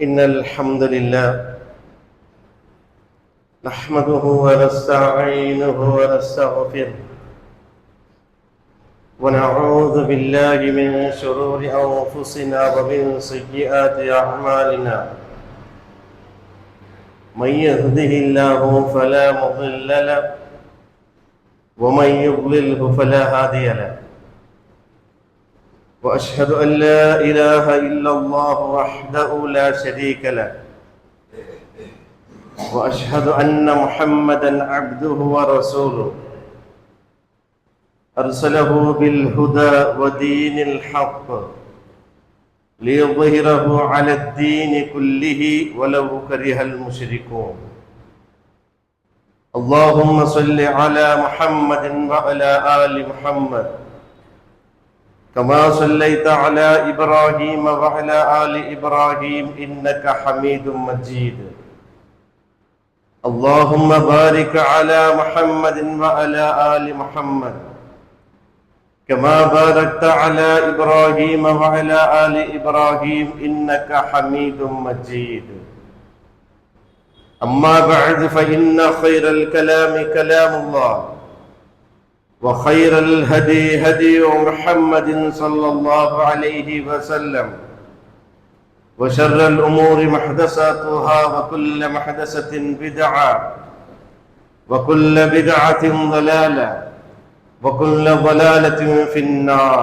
إن الحمد لله نحمده ونستعينه ونستغفره ونعوذ بالله من شرور أنفسنا ومن سيئات أعمالنا من يهده الله فلا مضل له ومن يضلله فلا هادي له وأشهد أن لا إله إلا الله وحده لا شريك له وأشهد أن محمدا عبده ورسوله أرسله بالهدى ودين الحق ليظهره على الدين كله ولو كره المشركون اللهم صل على محمد وعلى آل محمد كما صليت على إبراهيم وعلى آل إبراهيم إنك حميد مجيد اللهم بارك على محمد وعلى آل محمد كما باركت على إبراهيم وعلى آل إبراهيم إنك حميد مجيد أما بعد فإن خير الكلام كلام الله وخير الهدي هدي محمد صلى الله عليه وسلم وشر الأمور محدثاتها وكل محدثة بدعة وكل بدعة ضلالة وكل ضلالة في النار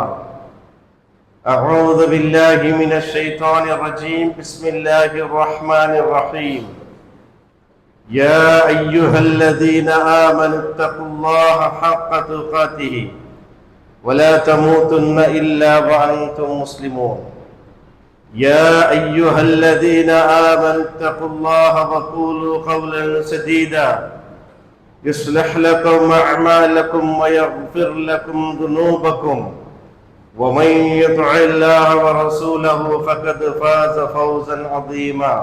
أعوذ بالله من الشيطان الرجيم بسم الله الرحمن الرحيم يا أيها الذين آمنوا اتقوا الله حق تقاته ولا تموتن إلا وأنتم مسلمون يا أيها الذين آمنوا اتقوا الله وقولوا قولا سديدا يصلح لكم أعمالكم ويغفر لكم ذنوبكم ومن يطع الله ورسوله فقد فاز فوزا عظيما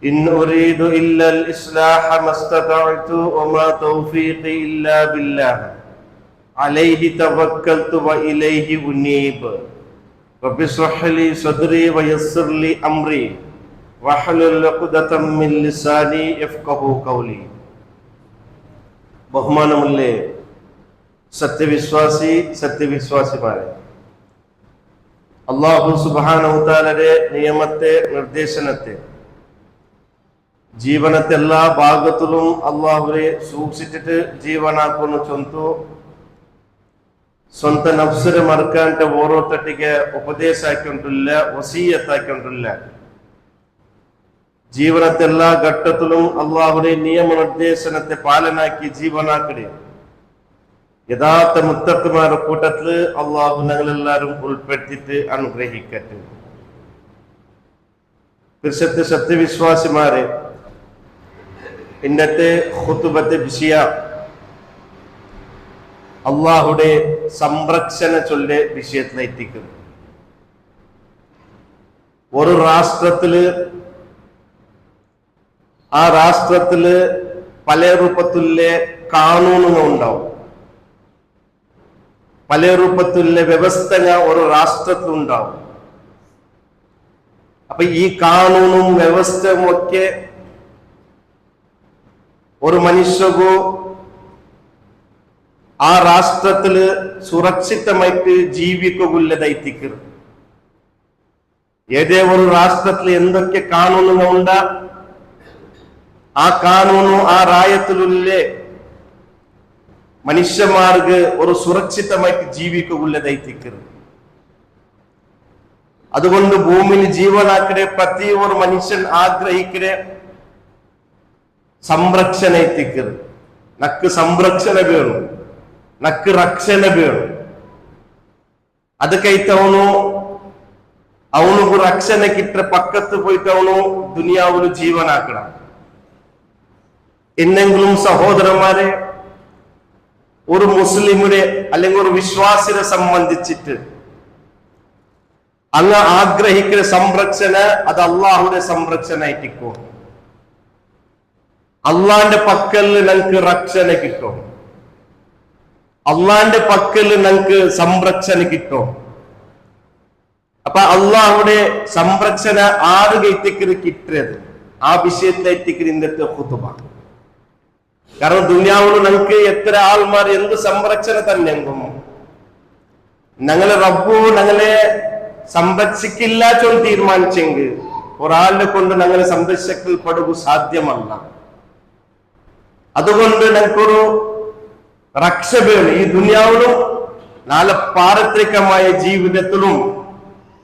إن أريد إلا الإصلاح ما استطعت وما توفيقي إلا بالله عليه توكلت وإليه أنيب رب اشرح لي صدري ويسر لي أمري واحلل عقدة من لساني يفقهوا قولي ബഹുമാനമുള്ള സത്യവിശ്വാസിമാരെ, അല്ലാഹു സുബ്ഹാനഹു തആലയുടെ നിയമത്തെ നിർദ്ദേശനത്തെ ജീവനത്തെ എല്ലാ ഭാഗത്തിലും അള്ളാഹുവെ സൂക്ഷിച്ചിട്ട് ജീവനാക്കുന്നു ചൊന്തു ಸ್ವಂತ ನಫ್ಸರ ಮರ್ಕಂಟ ಓರೋತಟ್ಟಿಗೆ ಉಪದೇಶ ಹಾಕೊಂಡಿಲ್ಲ, ವಸೀಯತ್ ಹಾಕೊಂಡಿಲ್ಲ. ജീവനത്തെല്ലാ ഘട്ടത്തിലും അള്ളാഹുവിന്റെ നിയമനിർദ്ദേശനത്തെ പാലനാക്കി ജീവനാക്കടി. യഥാർത്ഥ മുത്തഖ്മാരുടെ കൂട്ടത്തില് അള്ളാഹു ഞങ്ങളെല്ലാവരും ഉൾപ്പെടുത്തിയിട്ട് അനുഗ്രഹിക്കട്ടെ. സത്യവിശ്വാസിമാരെ, ഇന്നത്തെ ഖുതുബത്തെ വിഷയ അള്ളാഹുടെ സംരക്ഷണ ചൊല്ലെ വിഷയത്തിലെത്തിക്കുന്നു. ഒരു രാഷ്ട്രത്തില് ആ രാഷ്ട്രത്തില് പല രൂപത്തിലെ കാനൂനുകൾ ഉണ്ടാവും, പല രൂപത്തിലെ വ്യവസ്ഥകൾ ഒരു രാഷ്ട്രത്തിലുണ്ടാവും. അപ്പൊ ഈ കാനൂനും വ്യവസ്ഥയും ഒക്കെ ഒരു മനുഷ്യകോ ആ രാഷ്ട്രത്തില് സുരക്ഷിതമായിട്ട് ജീവിക്കുകയുള്ളതായിത്തിക്കരുത്. ഏതേ ഒരു രാഷ്ട്രത്തിൽ എന്തൊക്കെ കാനൂനുകൾ ഉണ്ടാ ആ കാനൂನು ആ രായത്തിലുള്ള മനുഷ്യന്മാർക്ക് ഒരു സുരക്ഷിതമായിട്ട് ജീവിക്കുകയുള്ളതായിത്തിക്കരുത്. അതുകൊണ്ട് ഭൂമിയിൽ ജീവനാക്കടെ പ്രതി ഒരു മനുഷ്യൻ ആഗ്രഹിക്കടെ സംരക്ഷണ എത്തിക്കരുത്. നക്ക് സംരക്ഷണ വേണം, നക്ക് ರಕ್ಷಣೆ ಬೇಡು. ಅದಕ್ಕೈತೆ ಅವನು ರಕ್ಷಣೆ ಕಿಟ್ರೆ ಪಕ್ಕത്ത് പോയിട്ട് അവನು ദുനിയാവിൽ ജീവനാക്കണം. എന്നെങ്കിലും സഹോദരന്മാരെ, ഒരു മുസ്ലിമിനെ അല്ലെങ്കിൽ ഒരു വിശ്വാസിനെ സംബന്ധിച്ചിട്ട് അങ്ങ് ആഗ്രഹിക്കുന്ന സംരക്ഷണ അത് അള്ളാഹുടെ സംരക്ഷണ ആയിട്ടിക്കും. അള്ളാന്റെ പക്കൽ ഞങ്ങൾക്ക് രക്ഷണ കിട്ടും, അള്ളാന്റെ പക്കൽ ഞങ്ങൾക്ക് സംരക്ഷണ കിട്ടും. അപ്പൊ അള്ളാഹുടെ സംരക്ഷണ ആറുകൈത്തേക്ക് കിട്ടത് ആ വിഷയത്തിലേക്ക് ഇന്നത്തെ ഖുതുബ. കാരണം ദുനിയാവിൽ നമുക്ക് എത്ര ആൾമാർ എന്ത് സംരക്ഷണ തന്നെങ്കും ഞങ്ങളെ റബ്ബു ഞങ്ങളെ സംരക്ഷിക്കില്ല ചൊന്ന് തീരുമാനിച്ചെങ്കിൽ ഒരാളിനെ കൊണ്ട് ഞങ്ങളെ സംരക്ഷിക്കൽപ്പെടുക സാധ്യമല്ല. അതുകൊണ്ട് ഞങ്ങൾക്കൊരു രക്ഷ വേണം. ഈ ദുനിയാവിലും നാളെ പാരത്രികമായ ജീവിതത്തിലും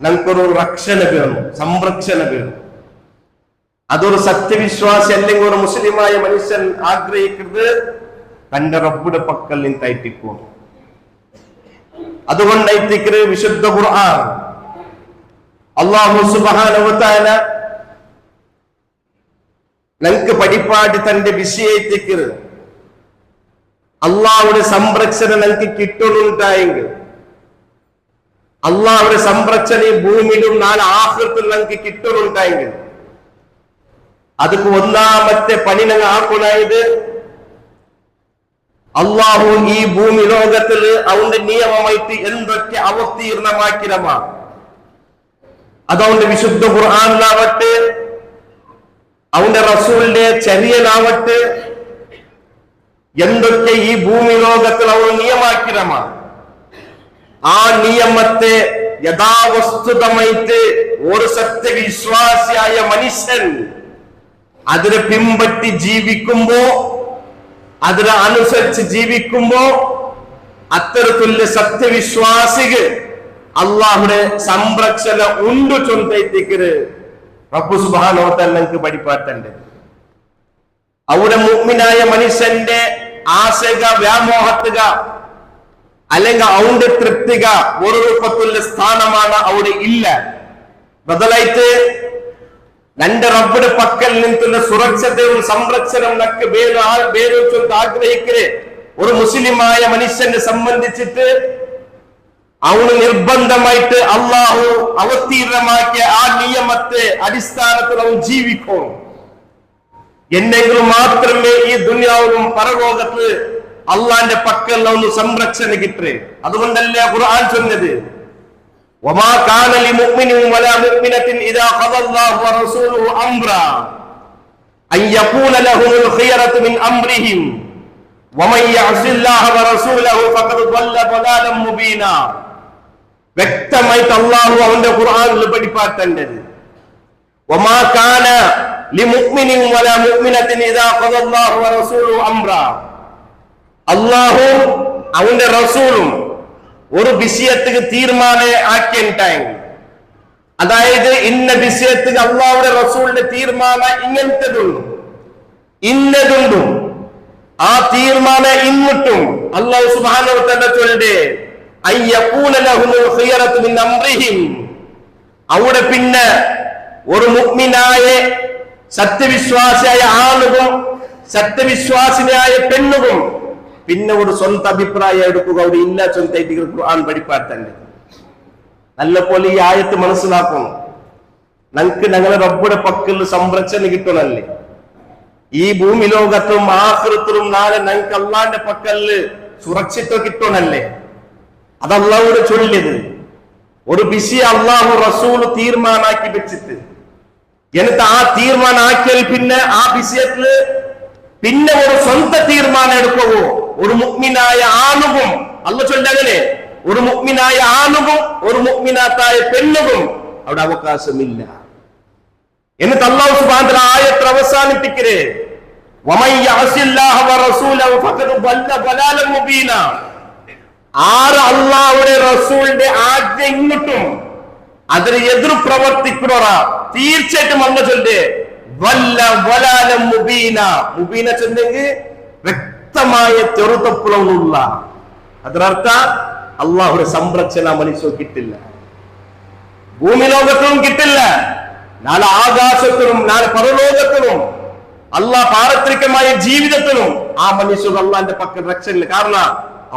ഞങ്ങൾക്കൊരു രക്ഷണ വേണം, സംരക്ഷണ വേണം. അതൊരു സത്യവിശ്വാസി അല്ലെങ്കിൽ ഒരു മുസ്ലിമായ മനുഷ്യൻ ആഗ്രഹിക്കുന്നത് തന്റെ റബ്ബുടെ പക്കൽ നിന്നായിട്ടിക്കും. അതുകൊണ്ടായിട്ടിക്ക് വിശുദ്ധ ഖുർആൻ അല്ലാഹു സുബ്ഹാനഹു വ തആല ഞങ്ങൾക്ക് പഠിപ്പാടി തന്റെ വിഷയത്തേക്ക് അള്ളാഹുടെ സംരക്ഷണം ഞങ്ങൾക്ക് കിട്ടുന്നുണ്ടായെങ്കിൽ, അള്ളാഹുടെ സംരക്ഷണ ഈ ഭൂമിയിലും നാളെ ആഖിറത്തിലും ഞങ്ങൾക്ക് കിട്ടുന്നുണ്ടായെങ്കിൽ ಅದಕ್ಕೆ ഒന്നാമത്തെ പണി ഞങ്ങൾ ആക്കുണായത് അള്ളാഹു ഈ ഭൂമി ലോകത്തിൽ അവന്റെ നിയമമായിട്ട് എന്തൊക്കെ അവതീർണമാക്കിരമാ അതവന്റെ വിശുദ്ധ ഖുർആനിലാവട്ടെ അവന്റെ റസൂലിന്റെ ചര്യനാവട്ടെ എന്തൊക്കെ ഈ ഭൂമി ലോകത്തിൽ അവൻ നിയമാക്കിരമാ ആ നിയമത്തെ യഥാവസ്തുതമായിട്ട് ഒരു സത്യവിശ്വാസിയായ മനുഷ്യൻ അതിനെ പിമ്പറ്റി ജീവിക്കുമ്പോ അതിനെ അനുസരിച്ച് ജീവിക്കുമ്പോ അത്തരത്തിലുള്ള സത്യവിശ്വാസികൾ അള്ളാഹുടെ സംരക്ഷണ ഉണ്ട് ചൊന്തേക്ക് റബ്ബ് സുബ്ഹാനഹു വ തആല നമുക്ക് പഠിപ്പാട്ടുണ്ട്. അവിടെ മുഅ്മിനായ മനുഷ്യന്റെ ആശക വ്യാമോഹത്തുക അല്ലെങ്കിൽ അവന്റെ തൃപ്തിക ഒരു രൂപത്തിലുള്ള സ്ഥാനമാണ് അവിടെ ഇല്ല. ബദലായിട്ട് നന്റെ റബ്ബുടെ പക്കൽ നിന്നുള്ള സുരക്ഷതയും സംരക്ഷണം നക്ക് ആഗ്രഹിക്കേ ഒരു മുസ്ലിമായ മനുഷ്യനെ സംബന്ധിച്ചിട്ട് അവന് നിർബന്ധമായിട്ട് അള്ളാഹു അവതീർണമാക്കിയ ആ നിയമത്തെ അടിസ്ഥാനത്തിൽ അവൻ ജീവിക്കും. എന്നെങ്കിലും മാത്രമേ ഈ ദുനിയാവിലും പരലോകത്ത് അള്ളാന്റെ പക്കൽ അവന് സംരക്ഷണ കിട്ടേ. അതുകൊണ്ടല്ലേ ഖുർആൻ ചൊന്നത് وما كان لمؤمن ولا مؤمنة إذا قضى الله ورسوله أمرا أن يكون لهم الخيرة من أمرهم ومن يعص الله ورسوله فقد ضل ضلالا مبينا. വ്യക്തമായിട്ട് അല്ലാഹു അവന്റെ ഖുർആനിൽ പഠിപ്പാട്ടേണ്ടത് وما كان لمؤمن ولا مؤمنة إذا قضى الله ورسوله أمرا. അല്ലാഹു അവന്റെ റസൂലും ഒരു വിഷയത്തിന് തീരുമാനം ആക്കിയിട്ടായെങ്കിൽ, അതായത് ഇന്ന വിഷയത്തിന് അള്ളാഹുടെ റസൂലിന്റെ തീരുമാനം ഇങ്ങനത്തതുണ്ട് ഇന്നതുണ്ടും ആ തീരുമാനം ഇന്നിട്ടും അല്ലാഹു സുബ്ഹാനഹു വ തആല ചൊല്ലുടെ അയ്യഖൂന ലഹുൽ ഖിയറതു മിൻ അംറിഹിം. അവിടെ പിന്നെ ഒരു മുഅ്മിനായ സത്യവിശ്വാസിയായ ആളുകളും സത്യവിശ്വാസിനിയായ പെണ്ണുകളും പിന്നെ ഒരു സ്വന്തം അഭിപ്രായം എടുക്കുക അവിടെ ഇല്ല സ്വന്തമായിട്ട് ഖുർആൻ പഠിപ്പാട്ടല്ലേ. നല്ല പോലെ ഈ ആയത്ത് മനസ്സിലാക്കണം. ഞങ്ങൾക്ക് ഞങ്ങളെ റബ്ബുടെ പക്കൽ സംരക്ഷണ കിട്ടണല്ലേ. ഈ ഭൂമി ലോകത്തും ആഖിറത്തിലും നാളെ ഞങ്ങൾക്ക് അള്ളാന്റെ പക്കല് സുരക്ഷിത്വം കിട്ടണല്ലേ. അത് അള്ളാഹുടെ ചൊല്ലിയത് ഒരു വിഷയം അള്ളാഹു റസൂൽ തീരുമാനാക്കി വെച്ചിട്ട് എന്നിട്ട് ആ തീരുമാനാക്കിയാൽ പിന്നെ ആ വിഷയത്തില് പിന്നെ ഒരു സ്വന്തം തീരുമാനം എടുക്കുവോ ഒരു മുഅ്മിനായ ആണുവും അല്ല ചൊല്ലങ്ങനെ ഒരു മുഅ്മിനായ ആണുവും ഒരു മുഅ്മിനാത്തായ പെണ്ണുവും അവിടെ അവകാശമില്ല. എന്നിട്ട് അല്ലാഹു സുബ്ഹാനഹു വ തആല ആയത്ത് അവസാനിപ്പിക്കരെ വമൻ യഅസില്ലാഹ വറസൂലഹു ഫഖദ് ضل ضلالا മുബീനാ. ആര് അല്ലാഹുവിന്റെ റസൂലിന്റെ ആജ്ഞ ഇങ്ങോട്ടും അതിന് എതിർ പ്രവർത്തിക്കുന്നവരാ തീർച്ചയായിട്ടും അല്ല ചൊല്ലേ ضل ضلالا മുബീനാ. മുബീന ചൊല്ലെങ്കിൽ വ്യക്തമായ ചെറുതപ്പുളമുള്ള. അതിനർത്ഥ അള്ളാഹുടെ സംരക്ഷണ മനുഷ്യ കിട്ടില്ല, ഭൂമി ലോകത്തിലും കിട്ടില്ല, നാളെ ആകാശത്തിലും നാളെ പരലോകത്തിലും അള്ളാഹ് പാരത്രികമായ ജീവിതത്തിലും ആ മനുഷ്യർ അള്ളാന്റെ പക്കൽ രക്ഷയില്ല. കാരണം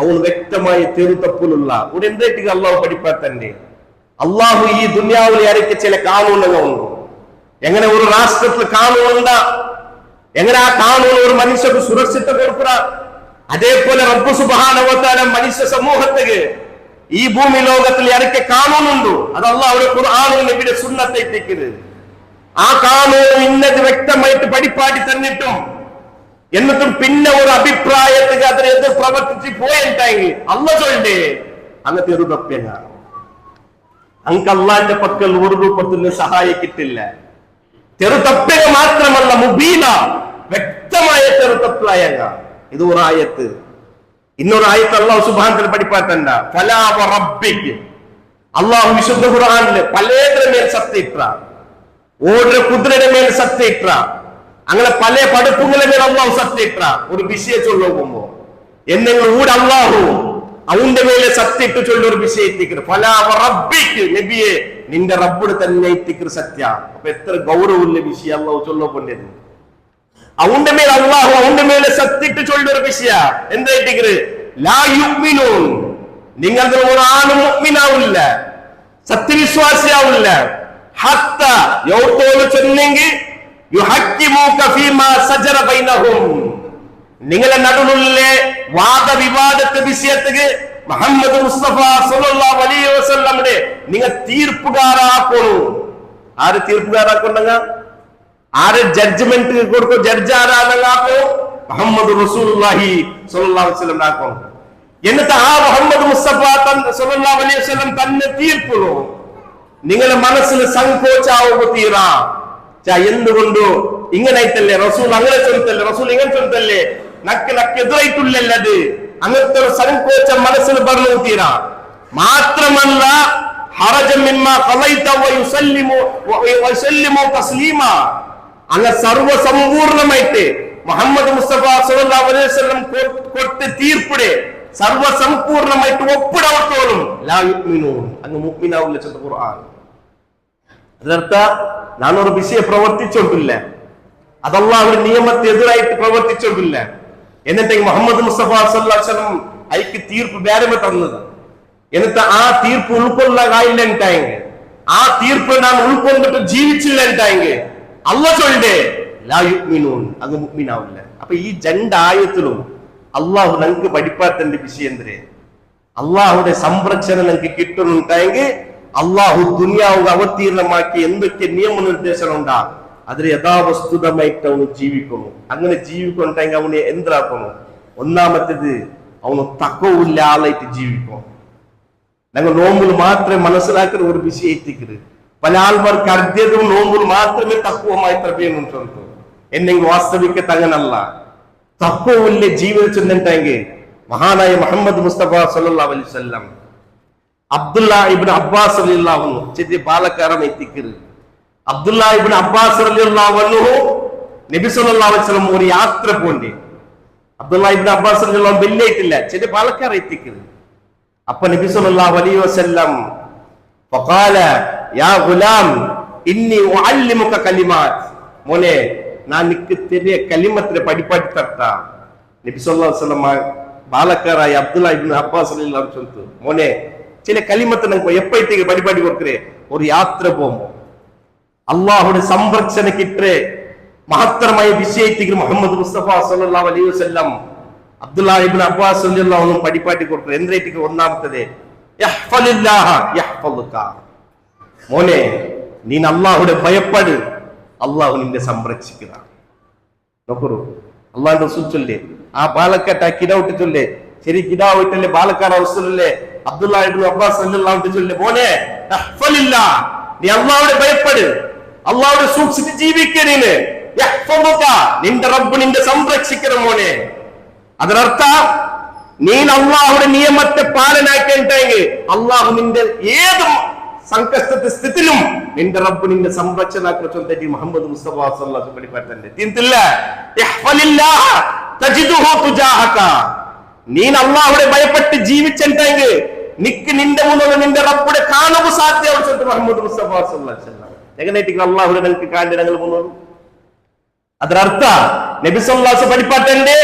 അവൻ വ്യക്തമായ ചെറുതപ്പുലുള്ള ഒരു എന്തേക്ക് അള്ളാഹു പഠിപ്പാത്തന്നെ. അള്ളാഹു ഈ ദുനിയാവിലെ ഇറക്കി ചില കാനൂനുകളുണ്ട്. എങ്ങനെ ഒരു രാഷ്ട്രത്തിൽ കാനൂനുണ്ട, എങ്ങനെ ആ കാനൂൻ ഒരു മനുഷ്യർക്ക് സുരക്ഷിത കൊടുക്കുക, അതേപോലെ റബ്ബ് സുബ്ഹാനഹു വ തആല മനുഷ്യ സമൂഹത്തിന് ഈ ഭൂമി ലോകത്തിൽ ഇറക്കിയ കാനൂനുണ്ടോ? അത് അല്ലാഹുവിന്റെ ഖുർആനും നബിയുടെ സുന്നത്തെ എത്തിക്കുന്നത്. ആ കാനൂൻ ഇന്നത് വ്യക്തമായിട്ട് പഠിപ്പാടി തന്നിട്ടും എന്നിട്ടും പിന്നെ ഒരു അഭിപ്രായത്തിൽ അതിനെ എതിർ പ്രവർത്തിച്ച് പോയിട്ടായെങ്കിൽ അല്ല ചൊല്ലേ അങ്ങ് തെറുതപ്പേന അങ്ങ് അള്ളാന്റെ പക്കൽ ഒരു രൂപത്തിൽ സഹായം കിട്ടില്ല. തെറുതപ്പേന മാത്രമല്ല, മുബീന വ്യക്തമായ തെറുതപ്ലായങ്ങ. ഇത് ഒരു ആയത്ത്. இன்னொரு ஆயத்து அல்லாஹ் சுப்ஹானஹு படிப்பாட்டண்டா ஃபலா வரப்பிக். அல்லாஹ் விசுத்த குர்ஆன்ல பலேதர மேல் சத்தியற்றா, ஓடுற குதிரைയുടെ മേൽ സത്യitra, അങ്ങനെ പല പടുപ്പുകളെ മേൽ അല്ലാഹു സത്യitra. ഒരു വിഷയം ചൊല്ലുമ്പോ എന്തെങ്കിലും ഊട് അല്ലാഹു അവന്റെ മേലെ സത്യയിട്ട് ചൊല്ലുന്ന ഒരു വിഷയത്തിക്ക് ഫലാ വറബ്ബിക്, നബിയെ നിന്റെ റബ്ബുടെ തന്നെ ഇത്തിക്ക് സത്യ. അപ്പൊ എത്ര ഗൗരവമുള്ള വിഷയം അല്ലാഹു ചൊല്ലപ്പോണ്ടത്. അവന്റെ മേൽ അല്ലാഹു അവന്റെ മേലെ സത്യയിട്ട് ചൊല്ലുന്ന ഒരു വിഷയ എന്തായിട്ടിക്ക് ലാ യുഅ്മിനൂൻ, നിങ്ങൾ ഒരു ആണും മുഅ്മിനാവില്ല, സത്യവിശ്വാസിയാവില്ല. ഹത്ത യൗത്തോല് ചൊന്നെങ്കിൽ യുഹക്കിമൂക ഫീമാ സജറ ബൈനഹും, നിങ്ങളെ നടുവിലെ വാദവിവാദത്തെ വിഷയത്തിക്ക് മുഹമ്മദ് മുസ്തഫ സല്ലല്ലാഹു അലൈഹി വസല്ലമയുടെ നിങ്ങൾ തീർപ്പുകാരാക്കണു. ആര് തീർപ്പുകാരാക്കണ്ടെങ്ക? ആര് ജഡ്ജ്മെന്റ് കൊടുക്കും? ജഡ്ജ് ആരാണെന്നാക്കോ? മുഹമ്മദ് റസൂലുള്ളാഹി സ്വല്ലല്ലാഹു അലൈഹി വസല്ലം ആക്കോ. എന്നിട്ട് ആ മുഹമ്മദ് മുസ്തഫ സല്ലല്ലാഹു അലൈഹി വസല്ലം തന്നെ തീർപ്പുള്ളൂ. നിങ്ങളുടെ മനസ്സിൽ സങ്കോചാവുക തീരാ. എന്തുകൊണ്ടു ഇങ്ങനെയായിട്ടല്ലേ റസൂൽ അങ്ങനെ ചൊല്ലത്തല്ലേ, റസൂൽ ഇങ്ങനെ ചൊല്ലത്തല്ലേ, നക്കെതിരായിട്ടുള്ളത് അങ്ങനത്തെ ഒരു സങ്കോചം മനസ്സിൽ പറഞ്ഞു തീരാ. മാത്രമല്ല ഹറജം മിമ്മാ ഖളൈത വയുസല്ലിമു തസ്ലീമാ, അങ്ങ് സർവസമ്പൂർണമായിട്ട് മുഹമ്മദ് മുസ്തഫ സല്ലല്ലാഹു അലൈഹി വസല്ലം കൊടുത്ത തീർപ്പിടെ സർവസമ്പൂർണമായിട്ട് ഒപ്പിടത്തോളും ലാ യുഅ്മിനൂൻ, അങ്ങ് മുഅ്മിനാവില്ല ചെന്ന ഖുർആൻ. അതിനർത്ഥ ഞാനൊരു വിഷയം പ്രവർത്തിച്ചോണ്ടില്ല, അതല്ല ഒരു നിയമത്തെ എതിരായിട്ട് പ്രവർത്തിച്ചോണ്ടില്ല. എന്നിട്ട് മുഹമ്മദ് മുസ്തഫ സല്ലല്ലാഹു അലൈഹി വസല്ലം അയക്ക് തീർപ്പ് വേറെ തന്നത്. എന്നിട്ട് ആ തീർപ്പ് ഉൾക്കൊള്ളായില്ലെങ്കില്, ആ തീർപ്പ് നാം ഉൾക്കൊണ്ടിട്ട് ജീവിച്ചില്ലെങ്കില് അല്ല ചൊല്ലേ ലാ യുഅ്മിനൂൻ, അങ്ങ് മുഅ്മിനാവില്ല. അപ്പൊ ഈ രണ്ടായത്തിലും അള്ളാഹു നമുക്ക് പഠിപ്പാത്തന്റെ വിഷയം എന്തേ? അള്ളാഹുടെ സംരക്ഷണം നമുക്ക് കിട്ടുന്നുണ്ടെങ്കിൽ അള്ളാഹു ദുനിയാവ് അവതീർണമാക്കി എന്തൊക്കെ നിയമനിർദ്ദേശം ഉണ്ടാ അതിൽ യഥാവസ്തുതമായിട്ട് അവന് ജീവിക്കുന്നു. അങ്ങനെ ജീവിക്കുന്നുണ്ടെങ്കിൽ അവനെ എന്താക്കുന്നു? ഒന്നാമത്തേത് അവന് തക്കവില്ല ആളായിട്ട് ജീവിക്കും. ഞങ്ങൾ നോമ്പിൽ മാത്രമേ മനസ്സിലാക്കുന്ന ഒരു വിഷയം എത്തിക്കരുത്. പല ആൾമാർക്ക് അർദ്ധ്യതും നോമ്പിൽ മാത്രമേ തക്കുവമായി തപ്പയുന്നുണ്ട്. എന്നെങ്കിൽ വാസ്തവിക്കത്ത് അങ്ങനല്ല. തക്കുവില്ല ജീവിച്ചിട്ടുണ്ടെങ്കിൽ മഹാനായ മുഹമ്മദ് മുസ്തഫ സല്ലല്ലാഹു അലൈഹി വസല്ലം അബ്ദുല്ലാ ഇബ്നു അബ്ബാസ് റളിയല്ലാഹു അൻഹു ചെറിയ ബാലക്കാരൻ എത്തിക്കരുത്. അബ്ദുല്ലാ ഇബ്നു അബ്ബാസ് റളിയല്ലാഹു അൻഹു നബി സല്ലല്ലാഹു അലൈഹി വസല്ലം ഒരു യാത്ര പോണ്ടി. അബ്ദുല്ലാ ഇബ്നു അബ്ബാസ് റളിയല്ലാഹു അൻഹു വെല്ലേറ്റില്ല, ചെറിയ ബാലക്കാരൻ എത്തിക്കരുത്. അപ്പൊ നബി സല്ലല്ലാഹു അലൈഹി വസല്ലം ഫഖാല യാ ഗുലാം ഇന്നി ഉഅല്ലിമുക കലിമാത്ത്, മോനെ ഞാൻ നിനക്ക് ചെറിയ കലിമത്തിനെ പഠിപ്പാട്ടി തരട്ടാ. നബി സല്ലല്ലാഹു അലൈഹി വസല്ലം ബാലക്കാരായ അബ്ദുല്ലാ ഇബ്നു അബ്ബാസ് റളിയല്ലാഹു അൻഹു ചൊല്ലുന്നു, മോനെ ചില കലിമത്ത് നമുക്ക് എപ്പോഴത്തേക്ക് പഠിപ്പാടി കൊടുക്കേ? ഒരു യാത്ര പോകുമ്പോ അള്ളാഹുടെ സംരക്ഷണ കിട്ടേ മഹത്തരമായ വിഷയത്തേക്ക് മുഹമ്മദ് മുസ്തഫ സല്ലല്ലാഹു അലൈഹി വസല്ലം അബ്ദുല്ലാ ഇബ്നു അബ്ബാസ് റളിയല്ലാഹു അൻഹു പഠിപ്പാട്ടി കൊടുക്കേ. എന്തേക്ക്? ഒന്നാമത്തേത് യഹ്ഫലില്ലാഹ യഹ്ഫലുക, മോനെ നീ അള്ളാഹുടെ ഭയപ്പെട്, അള്ളാഹു നിന്നെ സംരക്ഷിക്കുക. നോക്കൂ, അള്ളാഹുന്റെ റസൂൽ ചൊല്ലേ, ആ ബാലക്കാട്ട് ആ കിടവിട്ട് ചൊല്ലേ, ശരി കിടാവിട്ടല്ലേ ബാലക്കാർ റസൂലല്ലേ അബ്ദുല്ലാ ഇബ്നു അബ്ബാസ് റളിയല്ലാഹു അൻഹു ചൊല്ലേ, മോനെ യഹ്ഫലില്ലാ, നീ അള്ളാഹുടെ ഭയപ്പെട്, അള്ളാഹുടെ സൂക്ഷിച്ച് ജീവിക്കണേ. യഹ്ഫലുക, നിന്റെ റബ്ബ് നിന്റെ സംരക്ഷിക്കണം മോനെ. അതിനർത്ഥ നീ അള്ളാഹുടെ നിയമത്തെ പാലനാക്കേണ്ടെങ്കിൽ അള്ളാഹു നിന്റെ ഏത് സംകഷ്ടത്തെ സ്ഥിതിയിലും നിന്റെ റബ്ബ് നിന്റെ സംരക്ഷണാക്കി മുഹമ്മദ് മുസ്തഫ സല്ലല്ലാഹു അലൈഹി വസല്ലം തിന്തില്ല. യഹ്ഫലില്ലാഹ തജിദുഹു തുജാഹക, നീ അള്ളാഹുടെ ഭയപ്പെട്ട് ജീവിച്ചെങ്കിൽ നിക്ക് നിന്റെ മുന്നിൽ നിന്റെ റബ്ബുടെ കാണുക സാധ്യത മുഹമ്മദ് മുസ്തഫ സല്ലല്ലാഹു അലൈഹി വസല്ലം. എങ്ങനെയായിട്ട് അള്ളാഹുടെ നിങ്ങൾക്ക് കാണി ഞങ്ങൾ മുന്നോട്ട്? അതിനർത്ഥ നബി സല്ലല്ലാഹു അലൈഹി വസല്ലം പഠിപ്പാട്ടന്റെ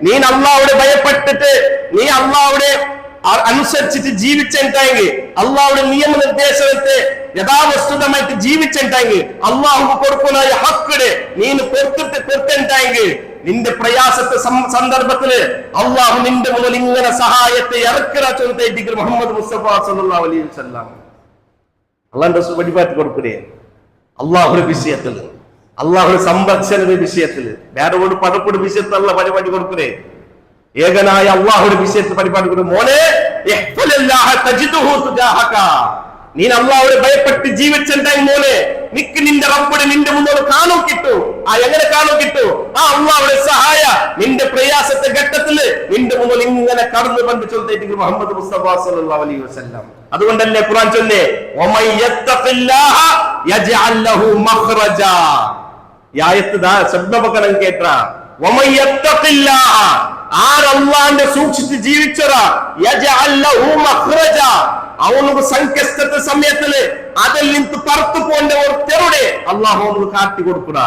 നീ അള്ളാഹുടെ ഭയപ്പെട്ടിട്ട് നീ അള്ളാഹുടെ അനുസരിച്ചിട്ട് ജീവിച്ചെങ്കിൽ അള്ളാഹുടെ നിയമനിർദ്ദേശത്തെ യഥാവസ്തുതമായിട്ട് ജീവിച്ചെങ്കിൽ അള്ളാഹു കൊടുക്കുന്ന ഹക്കിടെ നീ കൊടുത്തിട്ടെങ്കിൽ നിന്റെ പ്രയാസത്തെ സന്ദർഭത്തില് അള്ളാഹു നിന്റെ മുതൽ ഇങ്ങനെ സഹായത്തെ ഇറക്കിറച്ചൊന്നേറ്റിക്ക് മുഹമ്മദ് മുസ്തഫ സല്ലല്ലാഹു അലൈഹി വസല്ലം അള്ളാന്റെ റസൂൽ വഴിപാട്ട് കൊടുക്കേ. അള്ളാഹുടെ വിഷയത്തില്, അള്ളാഹുടെ സംരക്ഷണയുടെ വിഷയത്തില്, വേറെ ഒരു പടപ്പൊടി വിഷയത്തിലുള്ള പരിപാടി കൊടുക്കേ. ഏകനായ അള്ളാഹുടെ വിഷയത്തിൽ പരിപാടി കൊടുക്കും. മോനെ നീ അള്ളാഹുടെ ഭയപ്പെട്ട് ജീവിച്ചിട്ടുണ്ടായി മോനെ, നിക്ക് നിന്റെ റബ്ബിനെ നിന്റെ മുന്നോട്ട് കാണും കിട്ടു. ആ എങ്ങനെ കാണും കിട്ടു? ആ അള്ളാഹുടെ സഹായ നിന്റെ പ്രയാസത്തെ ഘട്ടത്തില് നിന്റെ മുന്നിൽ ഇങ്ങനെ കടന്നു പണ്ട് ചൊല്ലിട്ട് മുഹമ്മദ് മുസ്തഫ സല്ലല്ലാഹു അലൈഹി വസല്ലം. അതുകൊണ്ടല്ലേ ഖുർആൻ ചൊല്ലേ വമൻ യത്തഖില്ലാഹ യജ്അൽ ലഹു മഖ്റജ. ഈ ആയത്ത് ദാ ശബ്ദപകരം കേട്ടാ. വമൻ യത്തഖില്ലാഹ, ആര് അല്ലാഹുവിനെ സൂക്ഷിച്ച് ജീവിച്ചറാ, യജ്അൽ ലഹു മഖ്റജ, അവനക്ക് സങ്കഷ്ടത്തെ സമയത്തില് അതിൽ നിന്ന് പുറത്തു പോകേണ്ട ഒരു തെറുടെ അള്ളാഹു അവനക്ക് കാട്ടി കൊടുക്കുക.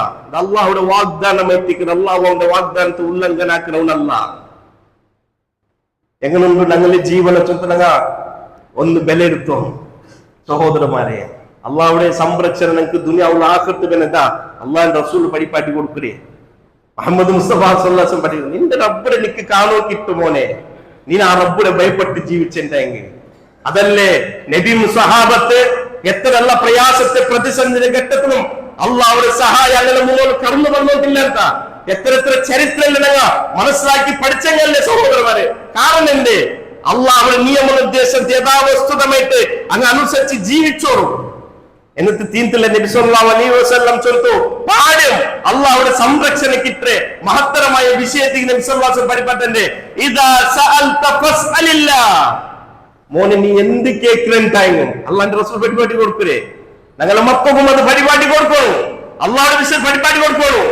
അള്ളാഹുടെ വാഗ്ദാനം എത്തിക്കുന്നത്, അള്ളാഹു അവന്റെ വാഗ്ദാനത്തെ ഉല്ലംഘനാക്കുന്നവനല്ല. എങ്ങനെയുണ്ട് ഞങ്ങളുടെ ജീവനെ ചൊല്ലുക ഒന്ന് വിലയിരുത്തും സഹോദരന്മാരെ. അള്ളാഹുടെ സംരക്ഷണം നിങ്ങൾക്ക് ദുനിയാവുള്ള ആഖിറത്ത് ബെനതാ അള്ളാഹുവിന്റെ റസൂൽ പരിപാടി കൊടുക്കേ. മുഹമ്മദ് മുസ്തഫ സല്ലല്ലാഹു അലൈഹി വസല്ലം പഠിക്കും, നിന്റെ റബ്ബിനെ നിനക്ക് കാണോ കിട്ടുമോനെ, നീ ആ റബ്ബിനെ ഭയപ്പെട്ട് ജീവിച്ചെങ്കിൽ. അതല്ലേ നബിയും സഹാബത്ത് എത്രയുള്ള പ്രയാസത്തെ പ്രതിസന്ധി ഘട്ടത്തിലും അള്ളാഹുടെ സഹായം അങ്ങനെ മുന്നോട്ട് കടന്നു വന്നോട്ടില്ല. എത്ര ചരിത്രങ്ങൾ മനസ്സിലാക്കി പഠിച്ചെങ്കല്ലേ സഹോദരന്മാരെ. കാരണം എന്തേ? അള്ളാഹുടെ നിയമനിർദ്ദേശത്തെ യഥാവസ്തുതമായിട്ട് അങ്ങ് അനുസരിച്ച് ജീവിച്ചോളും. എന്നിട്ട് തീർത്തില്ല നബി സല്ലല്ലാഹു അലൈഹി വസല്ലം ചൊല്ലുന്നു പാടും അള്ളാഹുടെ സംരക്ഷണക്കിട്ട് മഹത്തരമായ വിഷയത്തിൽ നബി സല്ലല്ലാഹു അലൈഹി വസല്ലം പരിപാടിന്റെ ഇദാ സഅൽത ഫസ്അലില്ലാഹ്. മോനെ നീ എന്ത് കേൾക്കുന്നുണ്ടായും അള്ളാന്റെ റസൂൽ പരിപാടി കൊടുക്കേ. ഞങ്ങളെ മക്കൾക്കും അത് പരിപാടി കൊടുക്കണു, അള്ളാഹുടെ വിഷയം പരിപാടി കൊടുക്കണു.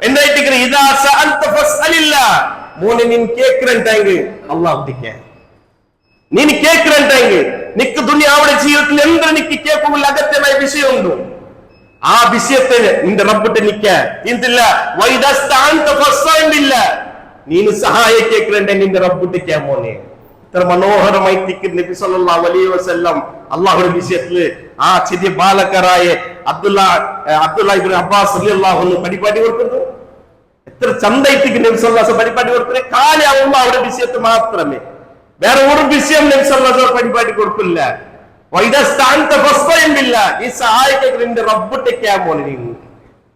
എന്തായിട്ട് ഇദാ സഅൽത ഫസ്അലില്ലാഹ്. മോനെ നീ കേൾക്കുന്നുണ്ടായെങ്കിൽ അള്ളാഹുക്ക് നീ കേൾക്കുന്നുണ്ടായെങ്കിൽ നിക്ക് ദുനിയാവുടെ ജീവിതത്തിൽ എന്ത് നിക്ക് കേൾക്കുമ്പോൾ അഗത്യമായ വിഷയമുണ്ടോ ആ വിഷയത്തിന് നിന്റെ റബ്ബിട്ട് നിക്ക ഇന്തില്ല നീ സഹായ കേൾക്കുന്നുണ്ടെ നിന്റെ റബ്ബിട്ടിക്കാ മോനെ. ഇത്ര മനോഹരമായി നബി സല്ലല്ലാഹു അലൈഹി വസല്ലം അള്ളാഹുടെ വിഷയത്തില് ആ ചെറിയ ബാലകരായ അബ്ദുല്ലാ ഇബ്നു അബ്ബാസ് റളിയല്ലാഹു അൻഹു പരിപാടി കൊടുക്കുന്നു. എത്ര ചന്തായിട്ട് നബി സല്ലല്ലാഹു അലൈഹി വസല്ലം പരിപാടി കൊടുക്കുന്നത്. കാലേ അള്ളാഹുടെ വിഷയത്ത് മാത്രമേ, വേറെ ഒരു വിഷയം നബി സല്ലല്ലാഹു അലൈഹി വസല്ലം പരിപാടി കൊടുക്കില്ല. ഈ സഹായിക്ക് നിന്റെ റബ്ബിട്ടേക്കാ മോനെ,